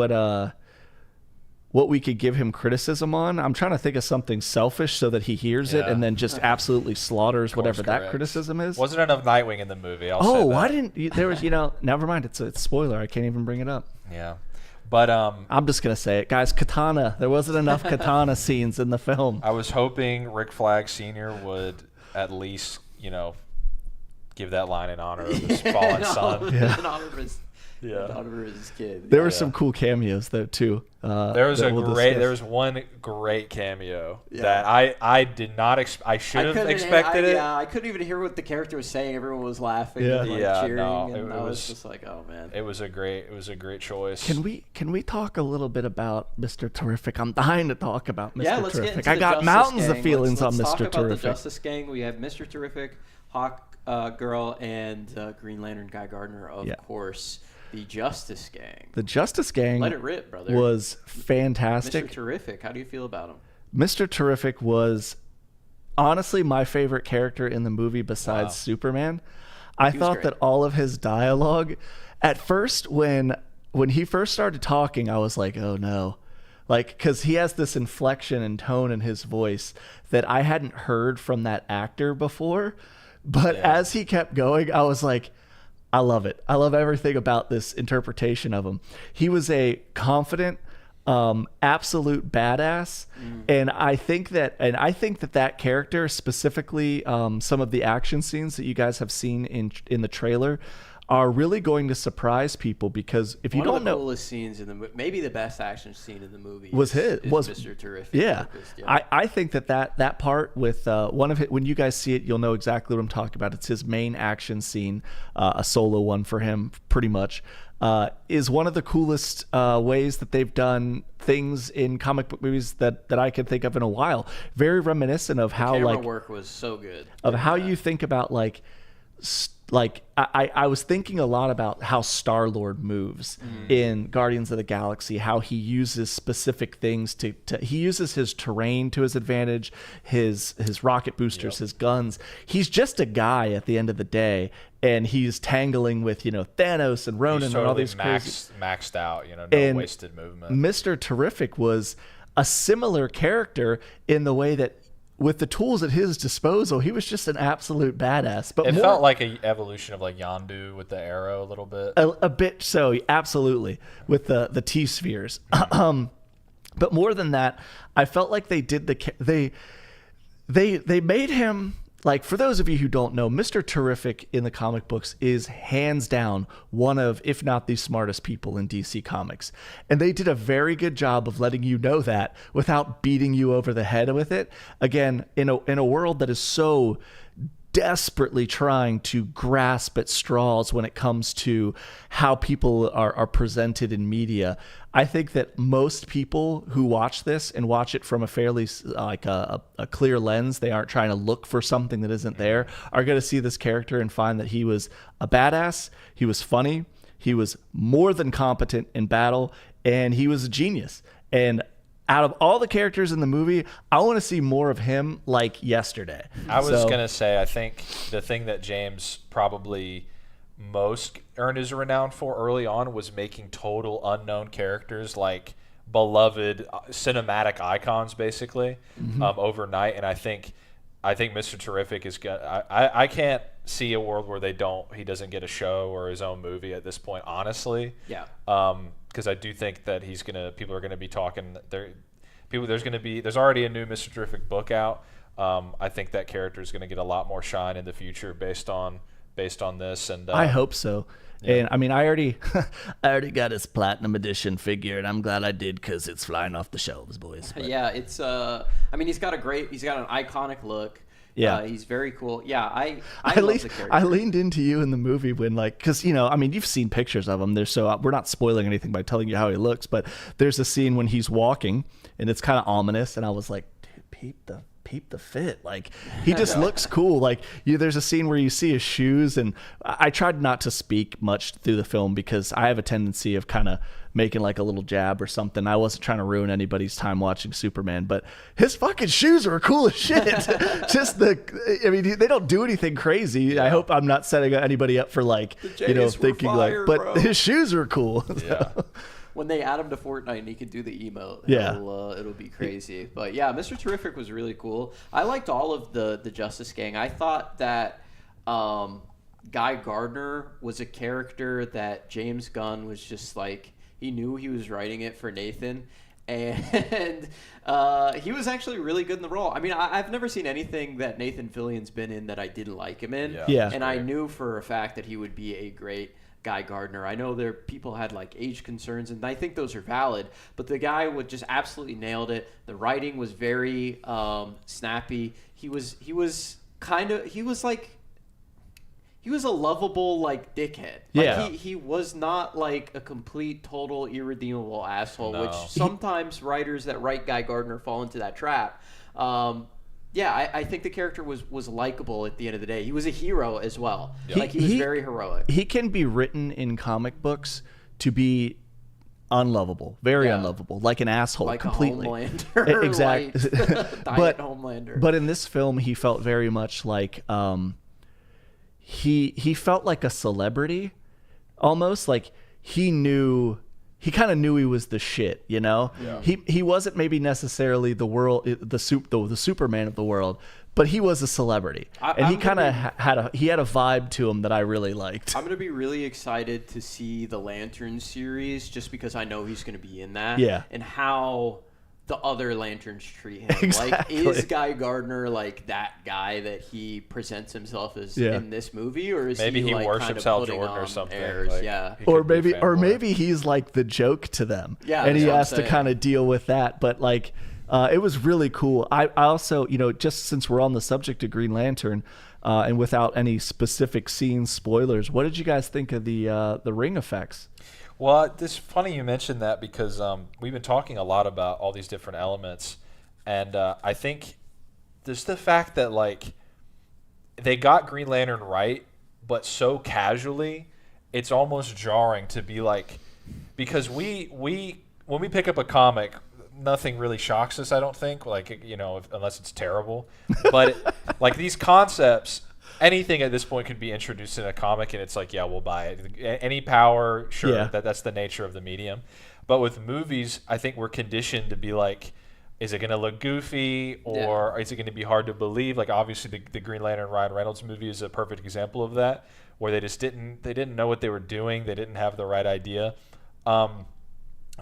we could give him criticism on. I'm trying to think of something selfish so that he hears it and then just absolutely slaughters whatever that criticism is. Wasn't enough Nightwing in the movie. I'll say that. Why didn't there was never mind. It's a spoiler. I can't even bring it up. Yeah, but I'm just gonna say it, guys. Katana. There wasn't enough Katana scenes in the film. I was hoping Rick Flag Sr. would at least give that line in honor of his fallen son. In honor of his. His kid. There were some cool cameos though too. There was one great cameo that I did not I should have expected it. Yeah, I couldn't even hear what the character was saying. Everyone was laughing and cheering, and I was just like, "Oh man!" It was a great choice. Can we talk a little bit about Mr. Terrific? I'm dying to talk about Mr. Let's Terrific. Get into I the got Justice mountains Gang. of feelings let's on Mr. talk Terrific. about the Justice Gang. We have Mr. Terrific, Hawk Girl, and Green Lantern Guy Gardner, of course. The Justice Gang. The Justice Gang. Let it rip, brother. Was fantastic. Mr. Terrific. How do you feel about him? Mr. Terrific was honestly my favorite character in the movie besides Superman. I thought that all of his dialogue, at first when he first started talking, I was like, oh no. Like, because he has this inflection and tone in his voice that I hadn't heard from that actor before. But as he kept going, I was like, I love it. I love everything about this interpretation of him. He was a confident, absolute badass. And I think that character, specifically some of the action scenes that you guys have seen in the trailer, are really going to surprise people, because if you don't know, one of the coolest scenes in the movie, maybe the best action scene in the movie, was Mr. Terrific. Yeah, I think that part with one of it, when you guys see it, you'll know exactly what I'm talking about. It's his main action scene, a solo one for him, pretty much. Is one of the coolest ways that they've done things in comic book movies that I can think of in a while. Very reminiscent of how camera work was so good. Of how you think about I was thinking a lot about how Star-Lord moves in Guardians of the Galaxy, how he uses specific things he uses his terrain to his advantage, his rocket boosters, his guns. He's just a guy at the end of the day, and he's tangling with, Thanos and Ronan and all these maxed out, no wasted movement. Mr. Terrific was a similar character in the way that, with the tools at his disposal, he was just an absolute badass. But it felt like an evolution of like Yondu with the arrow a little bit. A bit so, absolutely, with the T-spheres. But more than that, I felt like they did they made him, like, for those of you who don't know, Mr. Terrific in the comic books is hands down one of, if not the smartest people in DC Comics. And they did a very good job of letting you know that without beating you over the head with it. Again, in a world that is so desperately trying to grasp at straws when it comes to how people are presented in media, I think that most people who watch this and watch it from a fairly a clear lens, they aren't trying to look for something that isn't there, are going to see this character and find that he was a badass, he was funny, he was more than competent in battle, and he was a genius. And out of all the characters in the movie, I want to see more of him like yesterday. I was going to say, I think the thing that James probably most earned his renown for early on was making total unknown characters like beloved cinematic icons, basically, overnight. And I think Mr. Terrific is going to... I can't see a world where he doesn't get a show or his own movie at this point, honestly. Yeah. Because I do think that people are going to be talking. There's already a new Mr. Terrific book out. I think that character is going to get a lot more shine in the future based on this. And I hope so. Yeah. And I mean, I already got his platinum edition figure, and I'm glad I did, because it's flying off the shelves, boys. But. Yeah, it's. I mean, he's got an iconic look. Yeah, he's very cool. Yeah, I love the character. I leaned into you in the movie when, because I mean, you've seen pictures of him. We're not spoiling anything by telling you how he looks, but there's a scene when he's walking, and it's kind of ominous, and I was like, dude, peep the fit. Like, he just looks cool. Like, there's a scene where you see his shoes, and I tried not to speak much through the film because I have a tendency of kind of making like a little jab or something. I wasn't trying to ruin anybody's time watching Superman, but his fucking shoes are cool as shit. They don't do anything crazy. Yeah. I hope I'm not setting anybody up for thinking fire, but bro. His shoes are cool. Yeah. When they add him to Fortnite and he can do the emote, it'll be crazy. But yeah, Mr. Terrific was really cool. I liked all of the Justice Gang. I thought that Guy Gardner was a character that James Gunn was just like, he knew he was writing it for Nathan, and he was actually really good in the role. I mean, I've never seen anything that Nathan Fillion's been in that I didn't like him in. Yeah. And I knew for a fact that he would be a great Guy Gardner. I know people had like age concerns, and I think those are valid, but the guy just absolutely nailed it. The writing was very snappy. He was a lovable, like, dickhead. Yeah. He was not, like, a complete, total, irredeemable asshole, which sometimes writers that write Guy Gardner fall into that trap. I think the character was likable at the end of the day. He was a hero as well. Yeah. He was very heroic. He can be written in comic books to be unlovable, very unlovable, like an asshole, like completely. A Homelander. Exactly. Diet Homelander. But in this film, he felt very much like... He felt like a celebrity, almost like he kind of knew he was the shit, Yeah. He wasn't maybe necessarily the Superman of the world, but he was a celebrity, and he kind of had a vibe to him that I really liked. I'm gonna be really excited to see the Lantern series, just because I know he's gonna be in that. Yeah. And how the other Lanterns treat him. Exactly. Like, is Guy Gardner like that guy that he presents himself as in this movie, or is maybe he like worships kind of Hal Jordan or something? Like, Or maybe he's like the joke to them. Yeah, and he has to kind of deal with that. But like, it was really cool. I also, just since we're on the subject of Green Lantern, and without any specific scene spoilers, what did you guys think of the ring effects? Well, it's funny you mentioned that because we've been talking a lot about all these different elements, and I think there's the fact that like they got Green Lantern right, but so casually, it's almost jarring to be like, because we when we pick up a comic, nothing really shocks us, I don't think, like unless it's terrible, but like these concepts. Anything at this point could be introduced in a comic, and it's like, yeah, we'll buy it. Any power, sure, Yeah. that's the nature of the medium. But with movies, I think we're conditioned to be like, is it going to look goofy, or is it going to be hard to believe? Like, obviously, the Green Lantern Ryan Reynolds movie is a perfect example of that, where they just didn't know what they were doing, they didn't have the right idea. But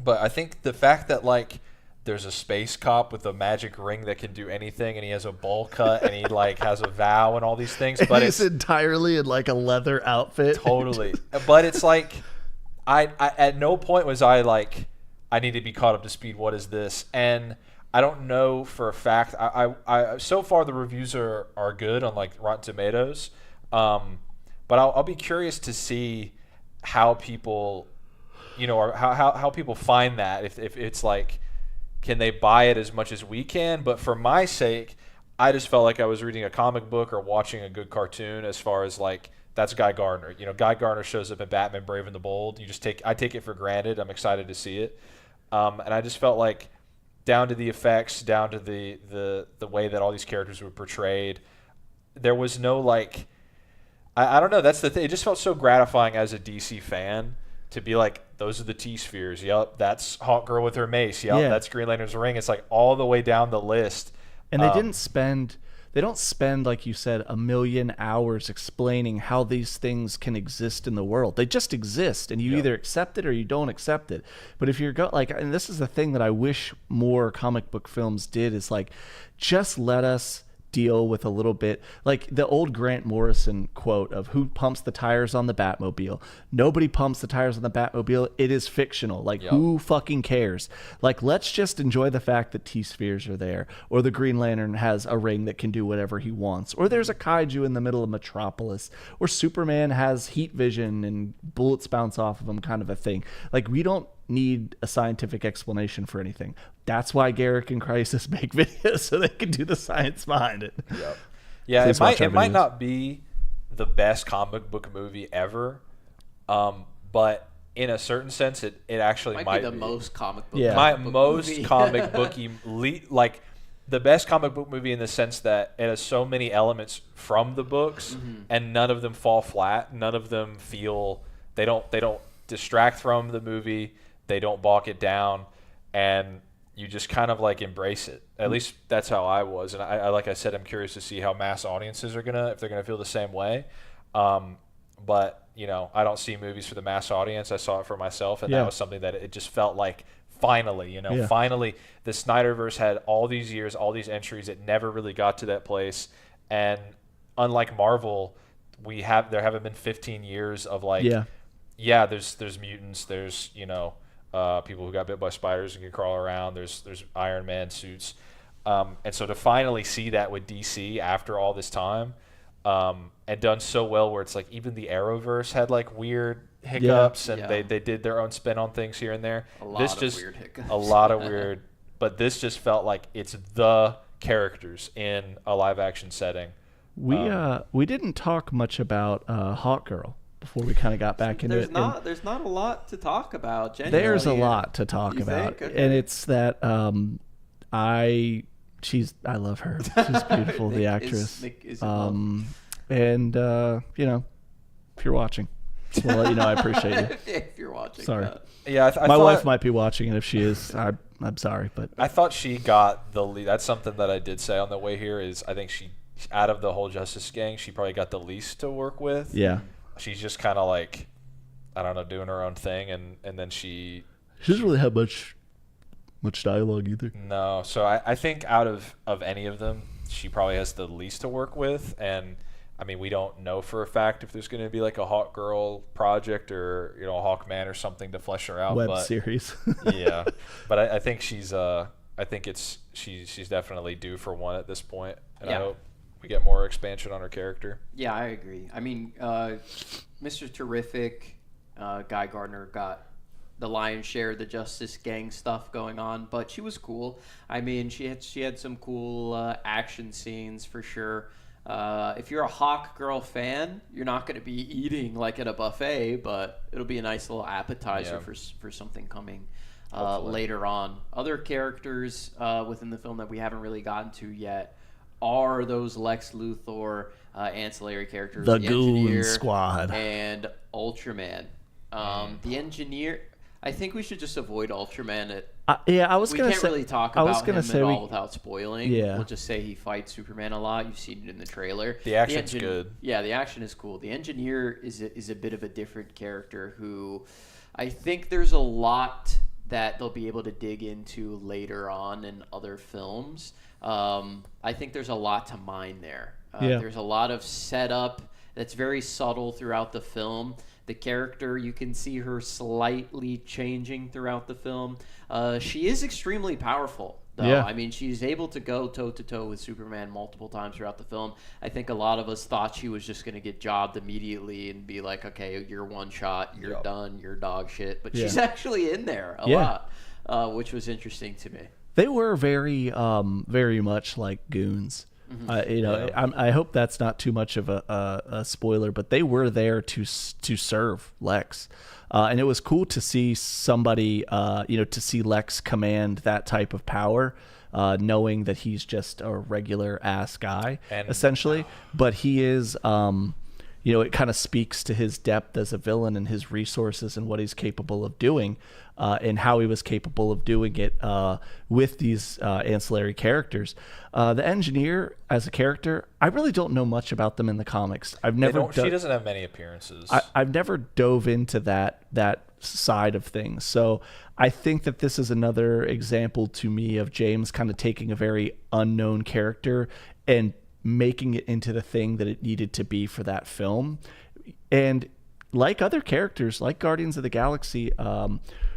I think the fact that like there's a space cop with a magic ring that can do anything, and he has a bowl cut, and he like has a vow and all these things. But it's entirely in like a leather outfit. Totally. But it's like, I at no point was I like, I need to be caught up to speed. What is this? And I don't know for a fact. I so far the reviews are good on like Rotten Tomatoes, but I'll be curious to see how people, or how people find that if it's like, can they buy it as much as we can? But for my sake, I just felt like I was reading a comic book or watching a good cartoon. As far as like, that's Guy Gardner. Guy Gardner shows up in Batman: Brave and the Bold. I take it for granted. I'm excited to see it, and I just felt like, down to the effects, down to the way that all these characters were portrayed, there was no like, I don't know. That's the thing. It just felt so gratifying as a DC fan to be like, those are the T-spheres. Yep, that's Hawkgirl with her mace. Yep, that's Green Lantern's ring. It's like all the way down the list. And they don't spend, like you said, a million hours explaining how these things can exist in the world. They just exist, and you either accept it or you don't accept it. But if you're and this is the thing that I wish more comic book films did, is like, just let us deal with a little bit, like the old Grant Morrison quote of, who pumps the tires on the Batmobile? Nobody pumps the tires on the Batmobile. It is fictional. Like, who fucking cares? Like, let's just enjoy the fact that T-spheres are there, or the Green Lantern has a ring that can do whatever he wants, or there's a kaiju in the middle of Metropolis, or Superman has heat vision and bullets bounce off of him, kind of a thing. Like, we don't need a scientific explanation for anything. That's why Garrick and Crisis make videos, so they can do the science behind it. Yep. Yeah, it might not be the best comic book movie ever, but in a certain sense, it actually might be the most comic book. Most comic booky, like the best comic book movie in the sense that it has so many elements from the books, and none of them fall flat. None of them feel they don't distract from the movie. They don't balk it down, and you just kind of like embrace it. At least that's how I was, and I like I said, I'm curious to see how mass audiences if they're gonna feel the same way. But I don't see movies for the mass audience. I saw it for myself, and that was something that it just felt like finally, finally the Snyderverse had all these years, all these entries. It never really got to that place, and unlike Marvel, there haven't been 15 years of like, there's mutants, there's people who got bit by spiders and can crawl around. There's Iron Man suits, and so to finally see that with DC after all this time, and done so well, where it's like even the Arrowverse had like weird hiccups, and they did their own spin on things here and there. A lot of weird, but this just felt like it's the characters in a live action setting. We didn't talk much about Hawkgirl before we kind of got back into it. There's not a lot to talk about. Genuinely. There's a lot to talk about, and it's that I love her. She's beautiful, the actress. Nick is and if you're watching, just want to let you know I appreciate you. If you're watching, sorry. My wife might be watching, and if she is, I'm sorry, but I thought she got the lead. That's something that I did say on the way here. Is I think out of the whole Justice Gang, she probably got the least to work with. Yeah. She's just kind of like, I don't know, doing her own thing, and then she doesn't really have much dialogue either. No, so I think out of any of them, she probably has the least to work with, and I mean, we don't know for a fact if there's going to be like a Hawk Girl project or a Hawkman or something to flesh her out. Web series. Yeah, but I think she's she's definitely due for one at this point, and I hope we get more expansion on her character. Yeah, I agree. I mean, Mr. Terrific, Guy Gardner got the lion's share of the Justice Gang stuff going on, but she was cool. I mean, she had some cool action scenes for sure. If you're a Hawk Girl fan, you're not going to be eating like at a buffet, but it'll be a nice little appetizer for something coming later on. Other characters within the film that we haven't really gotten to yet are those Lex Luthor ancillary characters, the Goon Squad, and Ultraman. The Engineer. I think we should just avoid Ultraman. I was going to say. We can't really talk about him at all without spoiling. Yeah. We'll just say he fights Superman a lot. You've seen it in the trailer. The action's good. Yeah, the action is cool. The Engineer is a bit of a different character who I think there's a lot that they'll be able to dig into later on in other films. I think there's a lot to mine there. There's a lot of setup that's very subtle throughout the film. The character, you can see her slightly changing throughout the film. She is extremely powerful, though. Yeah. I mean, she's able to go toe-to-toe with Superman multiple times throughout the film. I think a lot of us thought she was just going to get jobbed immediately and be like, okay, you're one shot, you're done, you're dog shit. But she's actually in there a lot, which was interesting to me. They were very much like goons. I hope that's not too much of a spoiler, but they were there to serve Lex, and it was cool to see somebody, to see Lex command that type of power, knowing that he's just a regular ass guy, essentially. But he is, it kind of speaks to his depth as a villain and his resources and what he's capable of doing, and how he was capable of doing it with these ancillary characters. The Engineer as a character, I really don't know much about them in the comics. She doesn't have many appearances. I've never dove into that side of things. So I think that this is another example to me of James kind of taking a very unknown character and making it into the thing that it needed to be for that film. And like other characters, like Guardians of the Galaxy,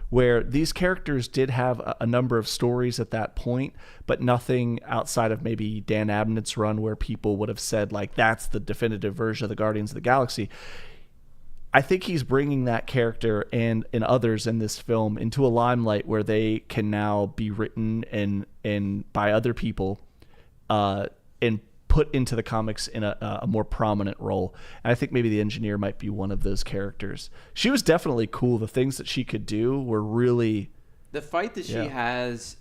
where these characters did have a number of stories at that point, but nothing outside of maybe Dan Abnett's run where people would have said, like, that's the definitive version of the Guardians of the Galaxy. I think he's bringing that character and others in this film into a limelight where they can now be written and by other people and put into the comics in a more prominent role. And I think maybe the Engineer might be one of those characters. She was definitely cool. The things that she could do were really... The fight that she has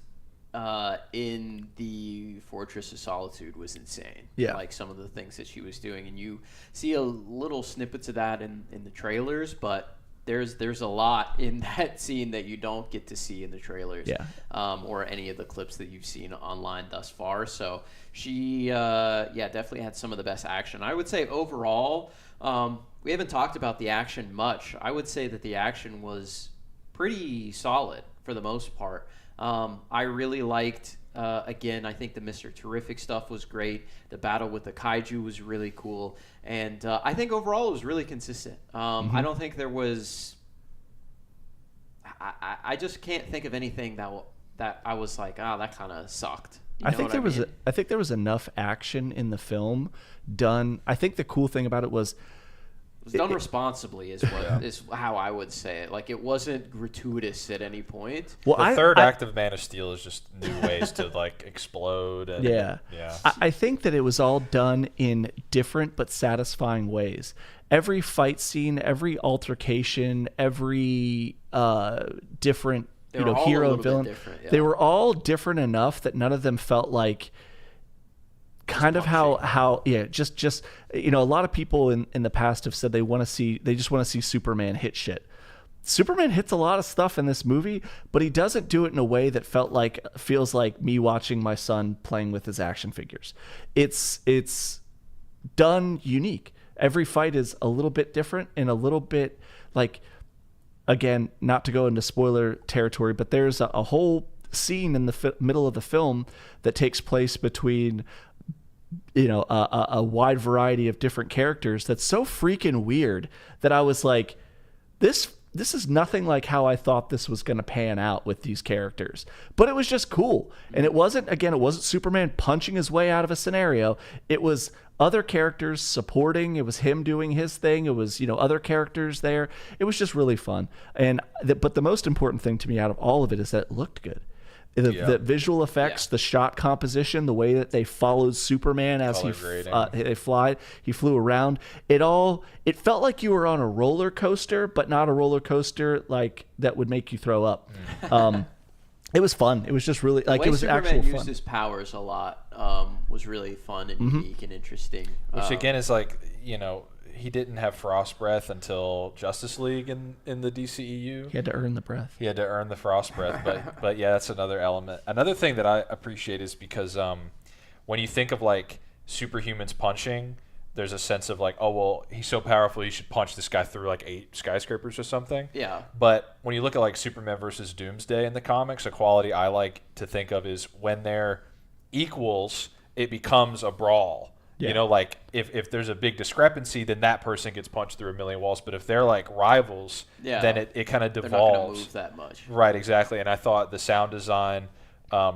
in the Fortress of Solitude was insane. Yeah. Like some of the things that she was doing. And you see a little snippets of that in the trailers, but there's a lot in that scene that you don't get to see in the trailers, or any of the clips that you've seen online thus far. So she, definitely had some of the best action. I would say overall, we haven't talked about the action much. I would say that the action was pretty solid for the most part. I really liked, again, I think the Mr. Terrific stuff was great. The battle with the kaiju was really cool. And I think overall it was really consistent. I don't think there was... I just can't think of anything that I was like, that kind of sucked. I think there was enough action in the film done. I think the cool thing about it was... It was done responsibly is how I would say it. Like, it wasn't gratuitous at any point. Well, the third act of Man of Steel is just new ways to, like, explode. And, I think that it was all done in different but satisfying ways. Every fight scene, every altercation, every different hero and villain, they were all different enough that none of them felt like... kind of how a lot of people in the past have said they just want to see Superman hit shit. Superman hits a lot of stuff in this movie, but he doesn't do it in a way that feels like me watching my son playing with his action figures. It's done unique. Every fight is a little bit different and a little bit like, again, not to go into spoiler territory, but there's a whole scene in the middle of the film that takes place between a wide variety of different characters that's so freaking weird that I was like, this is nothing like how I thought this was going to pan out with these characters. But it was just cool. And it wasn't Superman punching his way out of a scenario. It was other characters supporting. It was him doing his thing. It was, other characters there. It was just really fun. But the most important thing to me out of all of it is that it looked good. The visual effects, the shot composition, the way that they followed Superman as he flew around. It felt like you were on a roller coaster, but not a roller coaster like that would make you throw up. It was fun. It was just really like it was Superman actual fun. Used his powers a lot was really fun and unique and interesting. Which again is like, he didn't have frost breath until Justice League in the DCEU. He had to earn the breath. He had to earn the frost breath. But yeah, that's another element. Another thing that I appreciate is because when you think of like superhumans punching, there's a sense of like, oh, well, he's so powerful, you should punch this guy through like 8 skyscrapers or something. Yeah. But when you look at like Superman versus Doomsday in the comics, a quality I like to think of is when they're equals, it becomes a brawl. Yeah. Like if there's a big discrepancy, then that person gets punched through a million walls. But if they're like rivals, then it kind of devolves. They're not going to move that much. Right, exactly. And I thought the sound design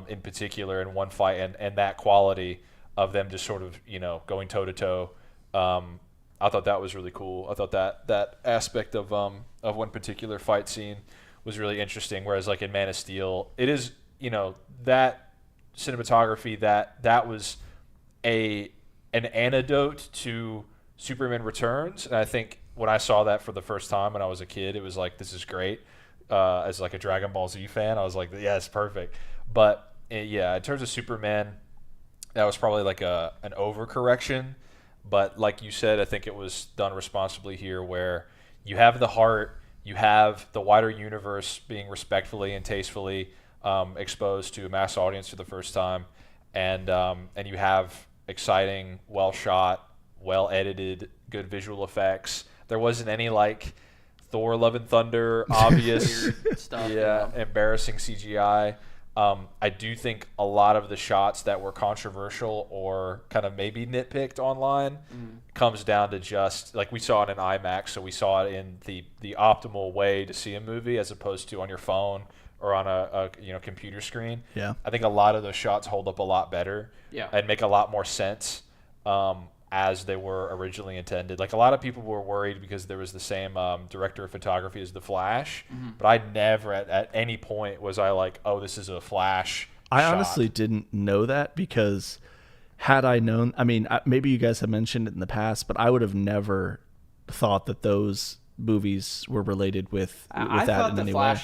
in particular in one fight and that quality of them just sort of, going toe-to-toe, I thought that was really cool. I thought that aspect of one particular fight scene was really interesting. Whereas like in Man of Steel, it is, that cinematography, that was an antidote to Superman Returns. And I think when I saw that for the first time when I was a kid, it was like, this is great. As like a Dragon Ball Z fan, I was like, yeah, it's perfect. But in terms of Superman, that was probably like an overcorrection. But like you said, I think it was done responsibly here where you have the heart, you have the wider universe being respectfully and tastefully exposed to a mass audience for the first time. And you have exciting, well shot, well edited, good visual effects. There wasn't any like Thor: Love and Thunder obvious stuff, embarrassing CGI. I do think a lot of the shots that were controversial or kind of maybe nitpicked online comes down to just like we saw it in IMAX, so we saw it in the optimal way to see a movie as opposed to on your phone or on a computer screen. Yeah. I think a lot of those shots hold up a lot better and make a lot more sense as they were originally intended. Like a lot of people were worried because there was the same director of photography as The Flash, but I never at any point was I like, oh, this is a Flash I shot. honestly didn't know that because had I known, I mean, maybe you guys have mentioned it in the past, but I would have never thought that those movies were related with that in any way.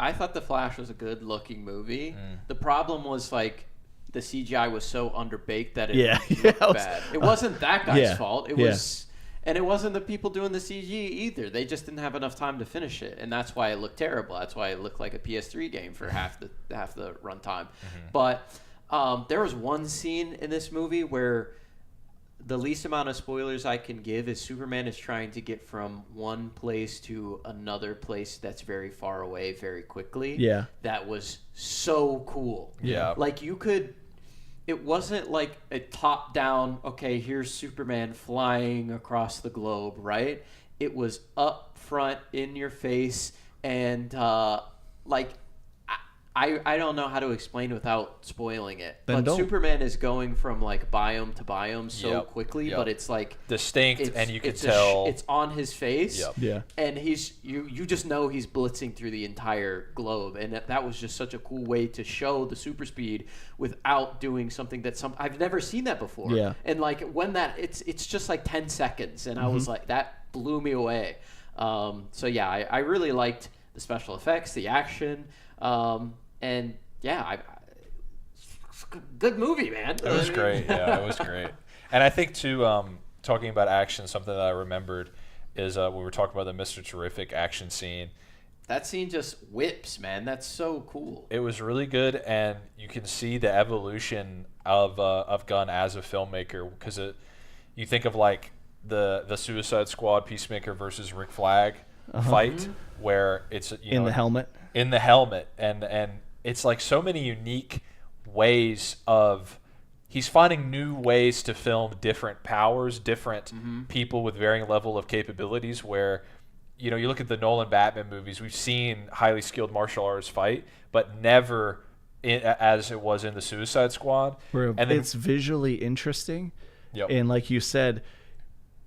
I thought The Flash was a good-looking movie. The problem was, like, the CGI was so underbaked that it looked bad. It wasn't that guy's fault. It was, and it wasn't the people doing the CG either. They just didn't have enough time to finish it, and that's why it looked terrible. That's why it looked like a PS3 game for half the runtime. But there was one scene in this movie where the least amount of spoilers I can give is Superman is trying to get from one place to another place that's very far away very quickly. Yeah. That was so cool. Yeah. Like it wasn't like a top down, okay, here's Superman flying across the globe, right? It was up front in your face and I don't know how to explain without spoiling it. Then but don't. Superman is going from like biome to biome so quickly, but it's like distinct, and you can tell it's on his face. Yeah. And you just know he's blitzing through the entire globe, and that was just such a cool way to show the super speed without doing something that I've never seen that before. Yeah. And like when it's just like 10 seconds, and I was like, that blew me away. So yeah, I really liked the special effects, the action. And yeah, good movie, man. It was great. Yeah, it was great. And I think too, talking about action, something that I remembered is we were talking about the Mr. Terrific action scene. That scene just whips, man. That's so cool. It was really good, and you can see the evolution of Gunn as a filmmaker, because you think of like the Suicide Squad Peacemaker versus Rick Flag fight, where it's in the helmet, and it's like so many unique ways of. He's finding new ways to film different powers, different people with varying level of capabilities. Where, you look at the Nolan Batman movies, we've seen highly skilled martial artists fight, but never as it was in the Suicide Squad. Where it's visually interesting, and like you said,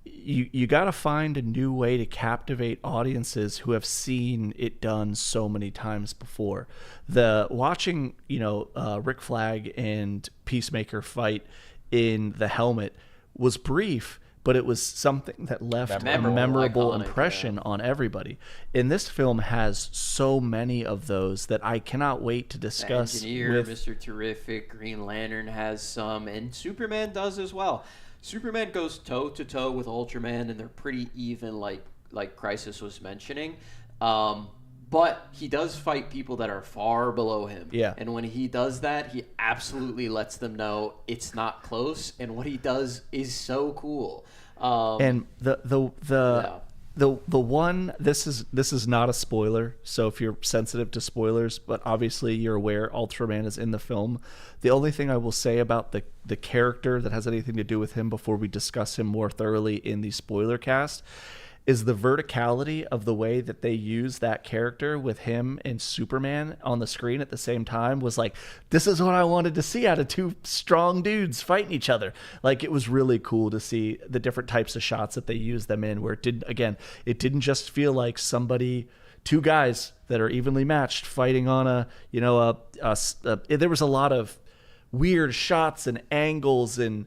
you got to find a new way to captivate audiences who have seen it done so many times before. Watching Rick Flag and Peacemaker fight in the helmet was brief, but it was something that left a memorable impression on everybody. And this film has so many of those that I cannot wait to discuss. The Engineer, Mr. Terrific, Green Lantern has some, and Superman does as well. Superman goes toe-to-toe with Ultraman, and they're pretty even, like Crisis was mentioning. But he does fight people that are far below him. Yeah. And when he does that, he absolutely lets them know it's not close, and what he does is so cool. And the one, this is not a spoiler, so if you're sensitive to spoilers, but obviously you're aware Ultraman is in the film. The only thing I will say about the character that has anything to do with him before we discuss him more thoroughly in the spoiler cast is the verticality of the way that they use that character with him and Superman on the screen at the same time was like, this is what I wanted to see out of two strong dudes fighting each other. Like, it was really cool to see the different types of shots that they used them in, where it didn't just feel like two guys that are evenly matched fighting on there was a lot of weird shots and angles, and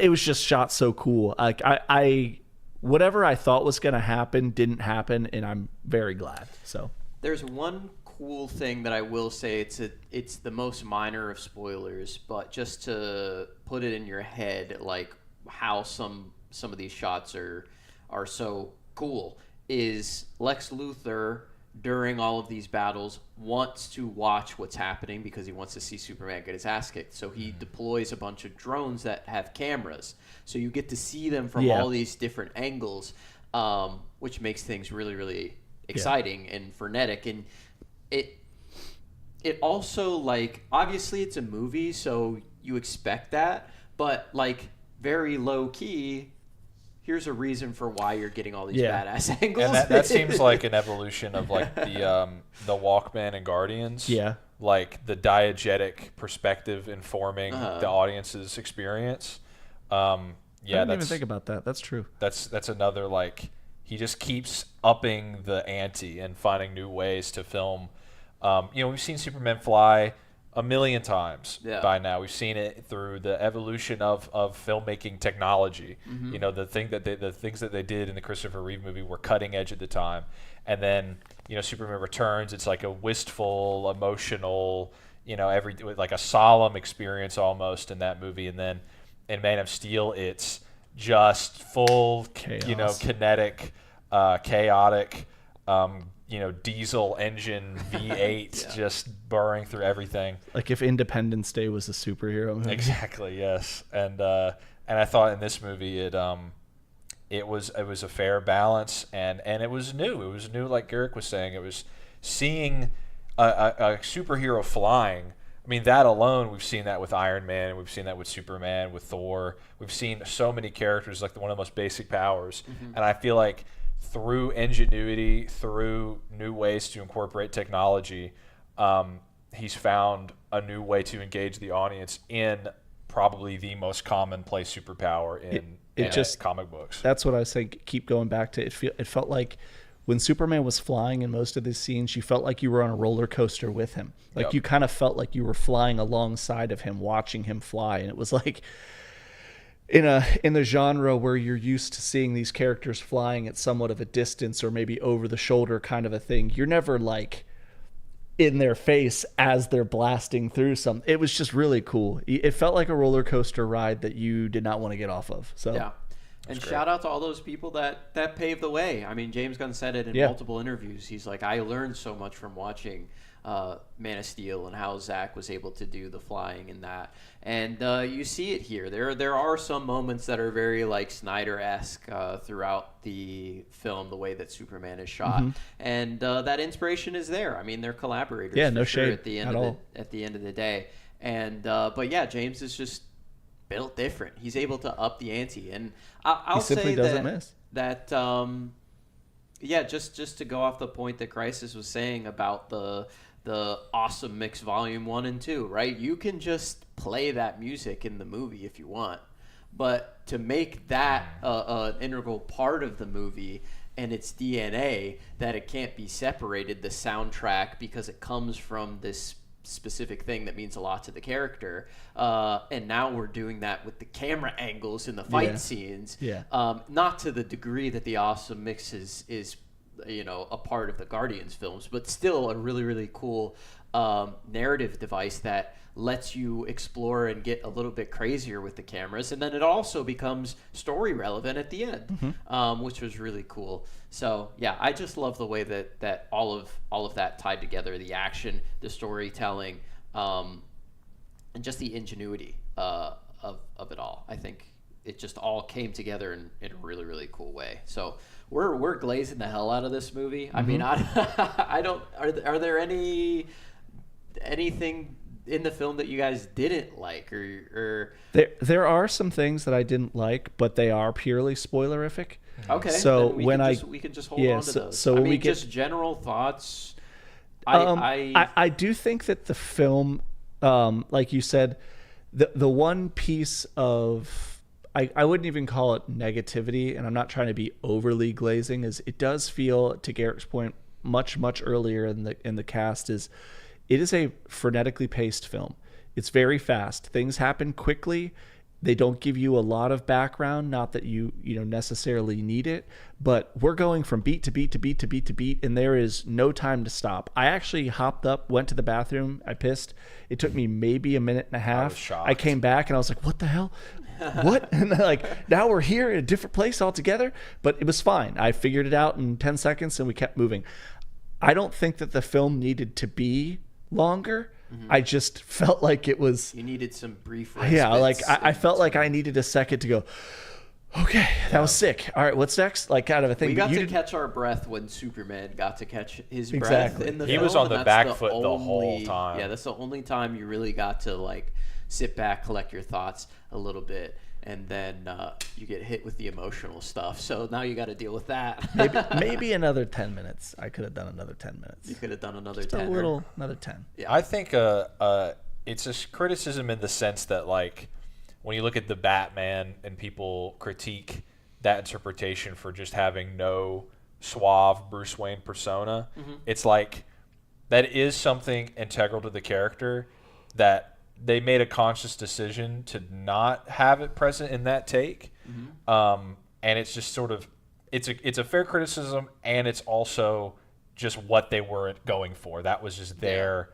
it was just shot so cool. Like whatever I thought was going to happen didn't happen, and I'm very glad. So there's one cool thing that I will say. It's the most minor of spoilers, but just to put it in your head, like how some of these shots are so cool, is Lex Luthor during all of these battles wants to watch what's happening because he wants to see Superman get his ass kicked. So he deploys a bunch of drones that have cameras. So you get to see them from all these different angles, which makes things really, really exciting and frenetic. And it also, like, obviously it's a movie, so you expect that, but like very low key, here's a reason for why you're getting all these badass angles. And that seems like an evolution of like the Walkman and Guardians. Yeah. Like the diegetic perspective informing the audience's experience. I didn't even think about that. That's true. That's another, like, he just keeps upping the ante and finding new ways to film. We've seen Superman fly a million times by now. We've seen it through the evolution of filmmaking technology. The things that they did in the Christopher Reeve movie were cutting edge at the time. And then, Superman Returns, it's like a wistful, emotional, like a solemn experience almost in that movie. And then in Man of Steel, it's just full, chaos. Kinetic, chaotic, diesel engine V8 just burring through everything. Like if Independence Day was a superhero movie. Exactly, yes. And I thought in this movie it was a fair balance, and it was new. It was new, like Garrick was saying. It was seeing a superhero flying. I mean, that alone, we've seen that with Iron Man, we've seen that with Superman, with Thor. We've seen so many characters, like one of the most basic powers. And I feel like through ingenuity, through new ways to incorporate technology, he's found a new way to engage the audience in probably the most commonplace superpower in comic books. That's what I was saying. Keep going back to it. It felt like when Superman was flying in most of these scenes, you felt like you were on a roller coaster with him. Like you kind of felt like you were flying alongside of him, watching him fly. And it was like in the genre where you're used to seeing these characters flying at somewhat of a distance or maybe over the shoulder kind of a thing. You're never like in their face as they're blasting through something. It was just really cool. It felt like a roller coaster ride that you did not want to get off of. So yeah. And shout out to all those people that paved the way. I mean, James Gunn said it in multiple interviews. He's like, I learned so much from watching Man of Steel and how Zach was able to do the flying in that. And you see it here. There are some moments that are very like Snyder-esque throughout the film, the way that Superman is shot, and that inspiration is there. I mean, they're collaborators. Yeah, no sure shade at the end at of all. at the end of the day. And but yeah, James is just built different. He's able to up the ante, and I'll say that yeah, just to go off the point that Crisis was saying about the awesome mix volume 1 and 2, right? You can just play that music in the movie if you want, but to make that an integral part of the movie and its DNA, that it can't be separated, the soundtrack, because it comes from this specific thing that means a lot to the character, and now we're doing that with the camera angles in the fight scenes, not to the degree that the awesome mix is a part of the Guardians films, but still a really, really cool narrative device that lets you explore and get a little bit crazier with the cameras, and then it also becomes story relevant at the end, which was really cool. So yeah, I just love the way that all of that tied together, the action, the storytelling, and just the ingenuity of it all. I think it just all came together in a really, really cool way. So we're glazing the hell out of this movie. I mean, I don't. Are there anything in the film that you guys didn't like, or there are some things that I didn't like, but they are purely spoilerific. Okay, so we can just hold on to those. So I when mean, we get just general thoughts. I do think that the film, like you said, the one piece of I wouldn't even call it negativity, and I'm not trying to be overly glazing, is it does feel, to Garrick's point, much earlier in the cast, is it is a frenetically paced film. It's very fast. Things happen quickly. They don't give you a lot of background, not that you necessarily need it, but we're going from beat to beat to beat to beat to beat, and there is no time to stop. I actually hopped up, went to the bathroom, I pissed. It took me maybe a minute and a half. I was shocked. I came back and I was like, what the hell? What? And like, now we're here in a different place altogether, but it was fine. I figured it out in 10 seconds and we kept moving. I don't think that the film needed to be longer. I just felt like it was. You needed some brief. Yeah, like I felt like I needed a second to go. Okay, that was sick. All right, what's next? Like, kind of a thing. We got to catch our breath when Superman got to catch his breath in the film. He was on the back foot the whole time. Yeah, that's the only time you really got to like sit back, collect your thoughts a little bit, and then you get hit with the emotional stuff. So now you got to deal with that. maybe another 10 minutes. I could have done another 10 minutes. You could have done another just 10. Another 10. Yeah. I think it's a criticism in the sense that, like, when you look at the Batman and people critique that interpretation for just having no suave Bruce Wayne persona, it's like that is something integral to the character that they made a conscious decision to not have it present in that take. And it's just sort of it's a fair criticism, and it's also just what they were going for. That was just their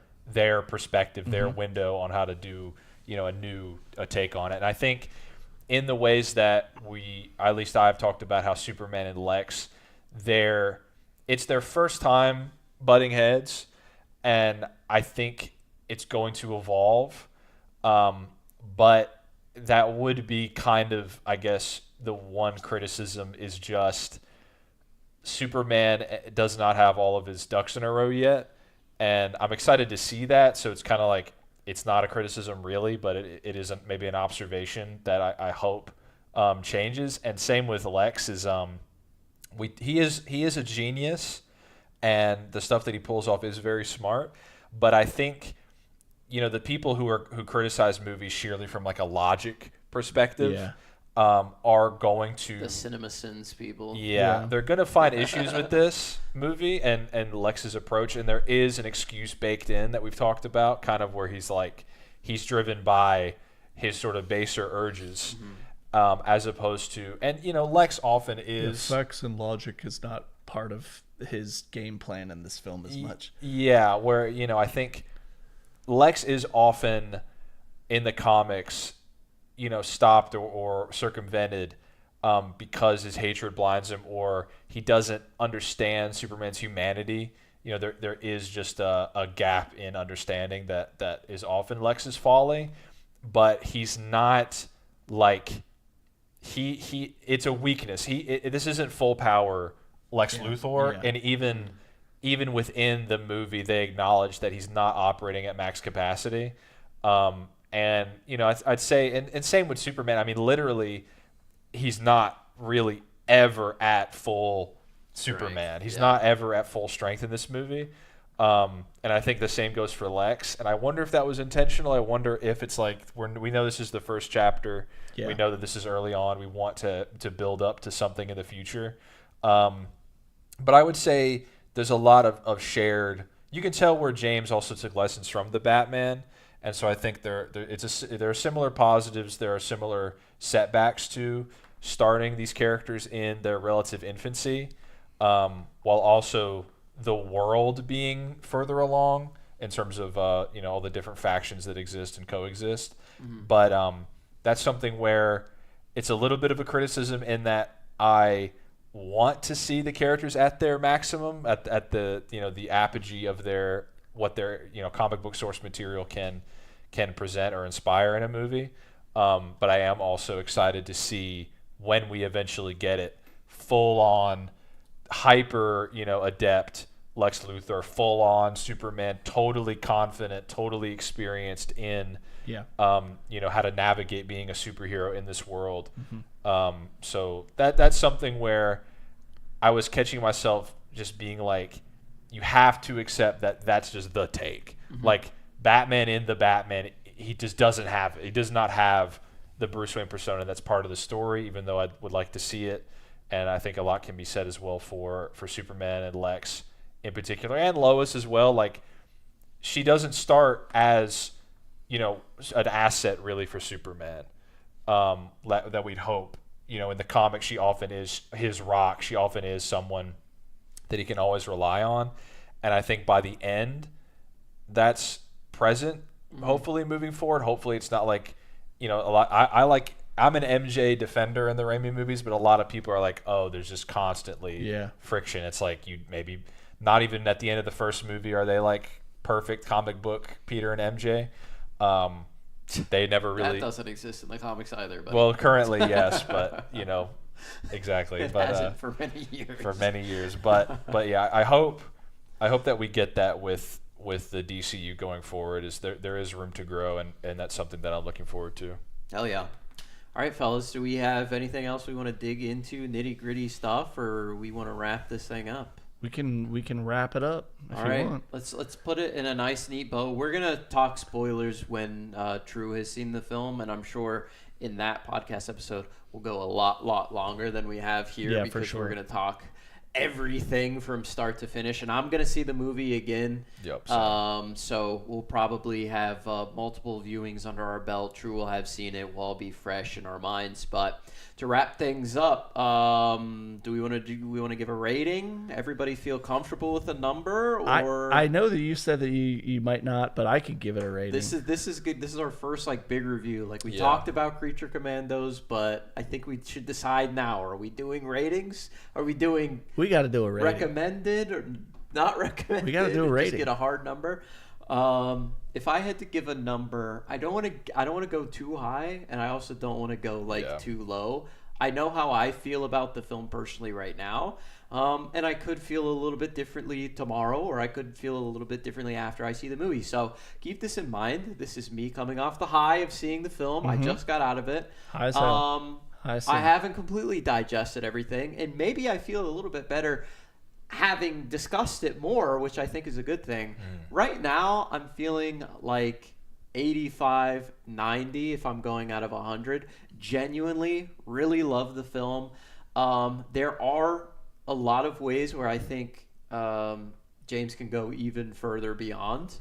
perspective, their window on how to do a take on it. And I think in the ways that at least I've talked about how Superman and Lex, it's their first time butting heads, and I think it's going to evolve. But that would be kind of, I guess, the one criticism is just Superman does not have all of his ducks in a row yet. And I'm excited to see that. So it's kind of like, it's not a criticism really, but it is maybe an observation that I hope changes. And same with Lex he is a genius, and the stuff that he pulls off is very smart. But I think, the people who criticize movies sheerly from like a logic perspective are going to the CinemaSins people. Yeah, they're going to find issues with this movie and Lex's approach, and there is an excuse baked in that we've talked about, kind of where he's driven by his sort of baser urges, as opposed to, and Lex often is effects and logic is not part of his game plan in this film as much. Yeah, where I think Lex is often in the comics, stopped or circumvented because his hatred blinds him, or he doesn't understand Superman's humanity. There is just a gap in understanding that is often Lex's folly, but he's not like it's a weakness. This isn't full power Lex Luthor, and even within the movie, they acknowledge that he's not operating at max capacity. And I'd say, and same with Superman. I mean, literally, he's not really ever at full Superman. He's not ever at full strength in this movie. And I think the same goes for Lex. And I wonder if that was intentional. I wonder if it's like we know this is the first chapter. Yeah. We know that this is early on. We want to build up to something in the future. But I would say there's a lot of shared. You can tell where James also took lessons from the Batman. And so I think there are similar positives. There are similar setbacks to starting these characters in their relative infancy, while also the world being further along in terms of all the different factions that exist and coexist. Mm-hmm. But that's something where it's a little bit of a criticism in that I want to see the characters at their maximum, at the the apogee of what their comic book source material can present or inspire in a movie. But I am also excited to see when we eventually get it, full on hyper adept Lex Luthor, full on Superman, totally confident, totally experienced in how to navigate being a superhero in this world. Mm-hmm. So that's something where I was catching myself just being like, you have to accept that that's just the take. Mm-hmm. Like Batman in the Batman, he just doesn't have it. He does not have the Bruce Wayne persona that's part of the story, even though I would like to see it. And I think a lot can be said as well for Superman and Lex in particular, and Lois as well. Like, she doesn't start as an asset really for Superman that we'd hope. In the comics, she often is his rock. She often is someone that he can always rely on. And I think by the end, that's present. Mm-hmm. Hopefully, moving forward. Hopefully, it's not like a lot. I'm an MJ defender in the Raimi movies, but a lot of people are like, oh, there's just constantly friction. It's like you maybe not even at the end of the first movie are they like perfect comic book Peter and MJ. They never really. That doesn't exist in the comics either. But. Well, currently yes, but exactly. It but hasn't for many years. For many years, but yeah, I hope that we get that with the DCU going forward. Is there is room to grow, and that's something that I'm looking forward to. Hell yeah. All right, fellas, do we have anything else we want to dig into, nitty-gritty stuff, or we want to wrap this thing up? We can wrap it up if you want. Let's put it in a nice, neat bow. We're going to talk spoilers when Drew has seen the film, and I'm sure in that podcast episode we'll go a lot longer than we have here because for sure. We're going to talk everything from start to finish, and I'm going to see the movie again. Yep. So we'll probably have multiple viewings under our belt. True will have seen it. We'll all be fresh in our minds. But to wrap things up, do we want to give a rating? Everybody feel comfortable with a number? Or I know that you said that you might not, but I could give it a rating. This is good. This is our first big review. We talked about Creature Commandos, but I think we should decide now. Are we doing ratings? Are we doing? We got to do a rating. Recommended or not recommended? We got to do a rating. Just get a hard number. If I had to give a number, I don't want to go too high, and I also don't want to go too low. I know how I feel about the film personally right now, and I could feel a little bit differently tomorrow, or I could feel a little bit differently after I see the movie. So keep this in mind. This is me coming off the high of seeing the film. Mm-hmm. I just got out of it. High as hell. I haven't completely digested everything, and maybe I feel a little bit better having discussed it more, which I think is a good thing. Right now, I'm feeling like 85, 90 if I'm going out of 100. Genuinely, really love the film. There are a lot of ways where I think James can go even further beyond.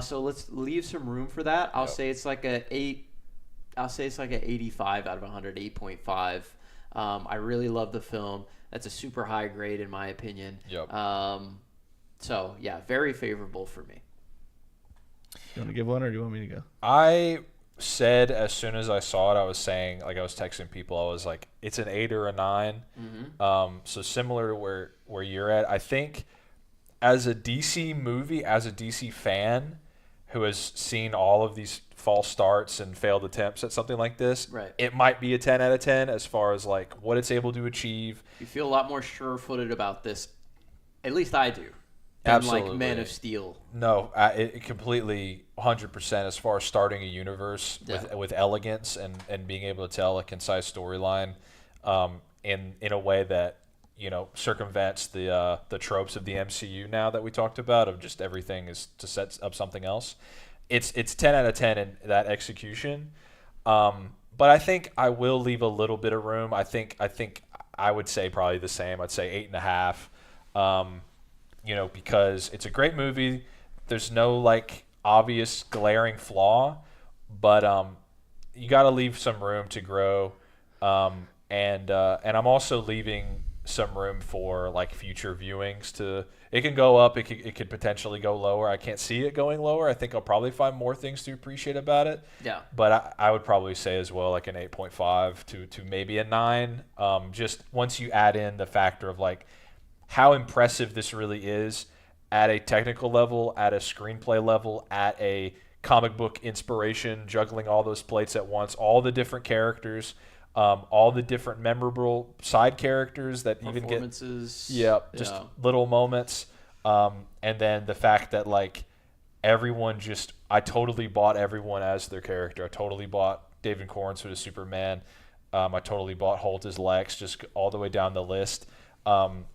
So let's leave some room for that. I'll say it's like an 8. I'll say it's like an 85 out of 100, 8.5. I really love the film. That's a super high grade in my opinion. Yep. So, yeah, very favorable for me. You want to give one or do you want me to go? I said as soon as I saw it, I was saying, like I was texting people, I was like, it's an 8 or a 9. So similar to where you're at. I think as a DC movie, as a DC fan who has seen all of these false starts and failed attempts at something like this, right, it might be a 10 out of 10 as far as like what it's able to achieve. You feel a lot more sure-footed about this. At least I do. Than Absolutely. like Man of Steel. No, it completely 100% as far as starting a universe with elegance and being able to tell a concise storyline in a way that, you know, circumvents the tropes of the MCU now that we talked about of just everything is to set up something else. It's 10 out of 10 in that execution. But I think I will leave a little bit of room. I think I would say probably the same. I'd say 8.5. You know, because it's a great movie. There's no like obvious glaring flaw, but you got to leave some room to grow. And I'm also leaving some room for like future viewings to. It can go up. It could potentially go lower. I can't see it going lower. I think I'll probably find more things to appreciate about it. Yeah. But I would probably say as well like an 8.5 to maybe a 9. Just once you add in the factor of like how impressive this really is at a technical level, at a screenplay level, at a comic book inspiration, juggling all those plates at once, all the different characters, all the different memorable side characters that even get performances. just little moments, and then the fact that like everyone just I totally bought everyone as their character. I totally bought David Cornswood as Superman. I totally bought Holt as Lex, just all the way down the list.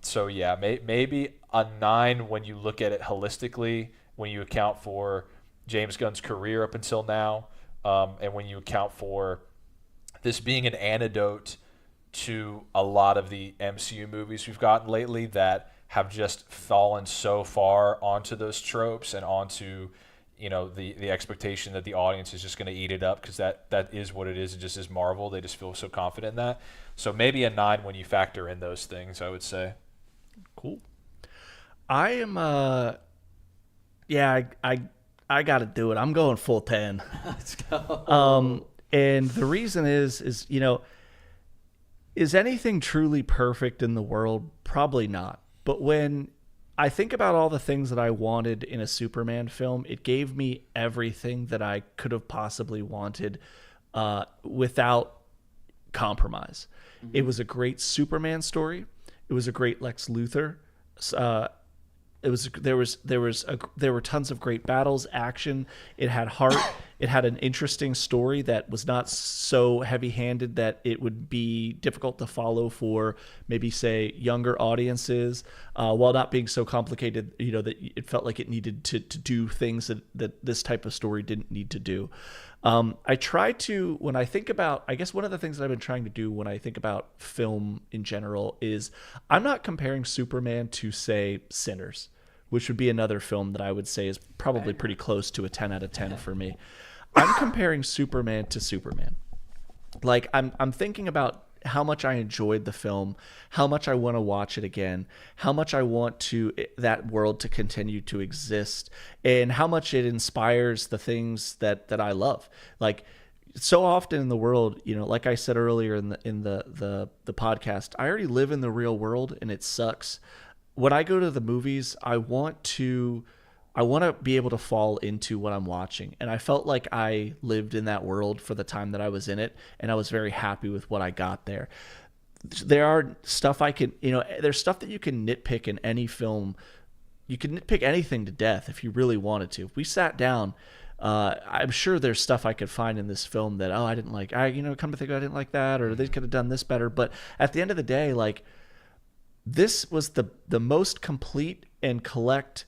So yeah, maybe a 9 when you look at it holistically, when you account for James Gunn's career up until now, and when you account for this being an antidote to a lot of the MCU movies we've gotten lately that have just fallen so far onto those tropes and onto, you know, the expectation that the audience is just going to eat it up because that is what it is. It just is Marvel. They just feel so confident in that. So maybe a 9 when you factor in those things, I would say. Cool. I am I got to do it. I'm going full 10. Let's go. And the reason is, you know, is anything truly perfect in the world? Probably not. But when I think about all the things that I wanted in a Superman film, it gave me everything that I could have possibly wanted without compromise. Mm-hmm. It was a great Superman story. It was a great Lex Luthor. There were tons of great battles, action. It had heart. It had an interesting story that was not so heavy-handed that it would be difficult to follow for maybe say younger audiences, while not being so complicated. You know, that it felt like it needed to do things that this type of story didn't need to do. I try to, when I think about, I guess one of the things that I've been trying to do when I think about film in general is I'm not comparing Superman to, say, Sinners, which would be another film that I would say is probably pretty close to a 10 out of 10 for me. I'm comparing Superman to Superman. Like I'm thinking about how much I enjoyed the film, how much I want to watch it again, how much I want that world to continue to exist, and how much it inspires the things that I love. Like so often in the world, you know, like I said earlier in the podcast, I already live in the real world and it sucks. When I go to the movies, I want to be able to fall into what I'm watching. And I felt like I lived in that world for the time that I was in it. And I was very happy with what I got there. There are stuff there's stuff that you can nitpick in any film. You can nitpick anything to death if you really wanted to. If we sat down, I'm sure there's stuff I could find in this film that, I didn't like. Come to think of it, I didn't like that, or they could have done this better. But at the end of the day, like, this was the most complete and collect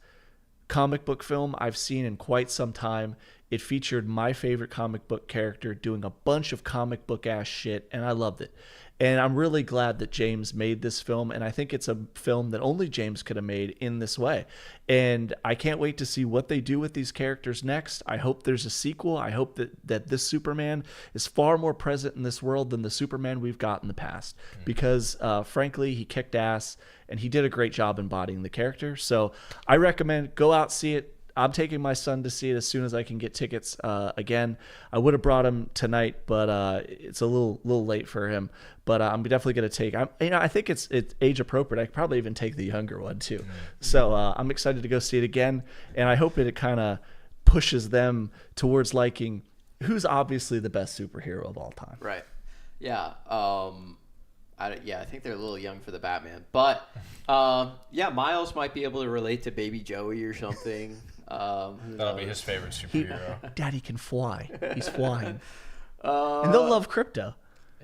comic book film I've seen in quite some time. It featured my favorite comic book character doing a bunch of comic book ass shit, and I loved it. And I'm really glad that James made this film, and I think it's a film that only James could have made in this way. And I can't wait to see what they do with these characters next. I hope there's a sequel. I hope that this Superman is far more present in this world than the Superman we've got in the past. Because, frankly, he kicked ass, and he did a great job embodying the character. So I recommend go out, see it. I'm taking my son to see it as soon as I can get tickets. Again, I would have brought him tonight, but it's a little late for him. But I'm definitely going to take. I think it's age appropriate. I could probably even take the younger one too. So I'm excited to go see it again, and I hope it kind of pushes them towards liking who's obviously the best superhero of all time. Right. Yeah. I think they're a little young for the Batman, but Miles might be able to relate to Baby Joey or something. That'll be his favorite superhero. Daddy can fly. He's flying, and they'll love Crypto.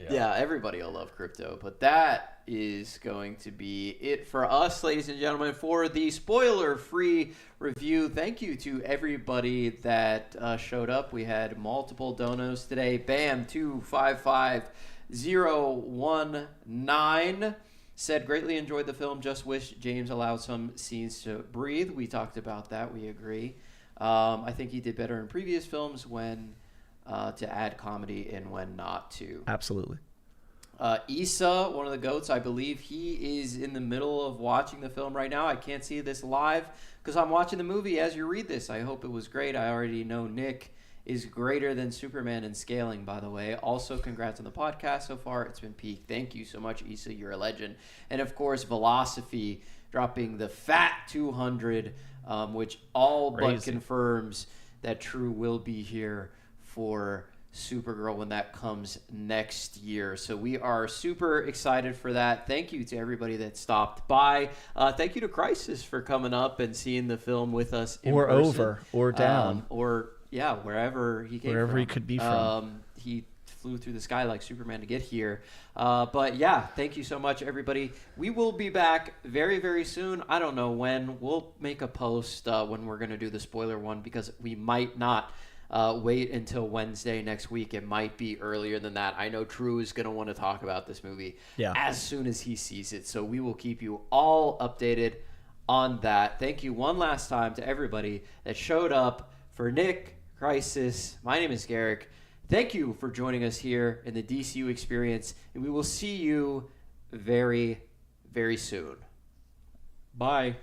Yeah, everybody will love Crypto, but that is going to be it for us, ladies and gentlemen, for the spoiler-free review. Thank you to everybody that showed up. We had multiple donos today. Bam, 255019 said, greatly enjoyed the film. Just wish James allowed some scenes to breathe. We talked about that. We agree. I think he did better in previous films when to add comedy and when not to. Absolutely. Issa, one of the GOATs, I believe he is in the middle of watching the film right now. I can't see this live because I'm watching the movie as you read this. I hope it was great. I already know Nick is greater than Superman in scaling, by the way. Also, congrats on the podcast so far. It's been peak. Thank you so much, Issa. You're a legend. And, of course, Velocity dropping the fat 200, which all but confirms that True will be here for Supergirl when that comes next year. So we are super excited for that. Thank you to everybody that stopped by. Thank you to Crisis for coming up and seeing the film with us in person. Over or down. Wherever he came wherever from. he could be from. He flew through the sky like Superman to get here. Thank you so much, everybody. We will be back very, very soon. I don't know when. We'll make a post when we're going to do the spoiler one because we might not wait until Wednesday next week. It might be earlier than that. I know True is going to want to talk about this movie as soon as he sees it. So we will keep you all updated on that. Thank you one last time to everybody that showed up. For Nick, Crisis, my name is Garrick. Thank you for joining us here in the DCU Experience, and we will see you very, very soon. Bye.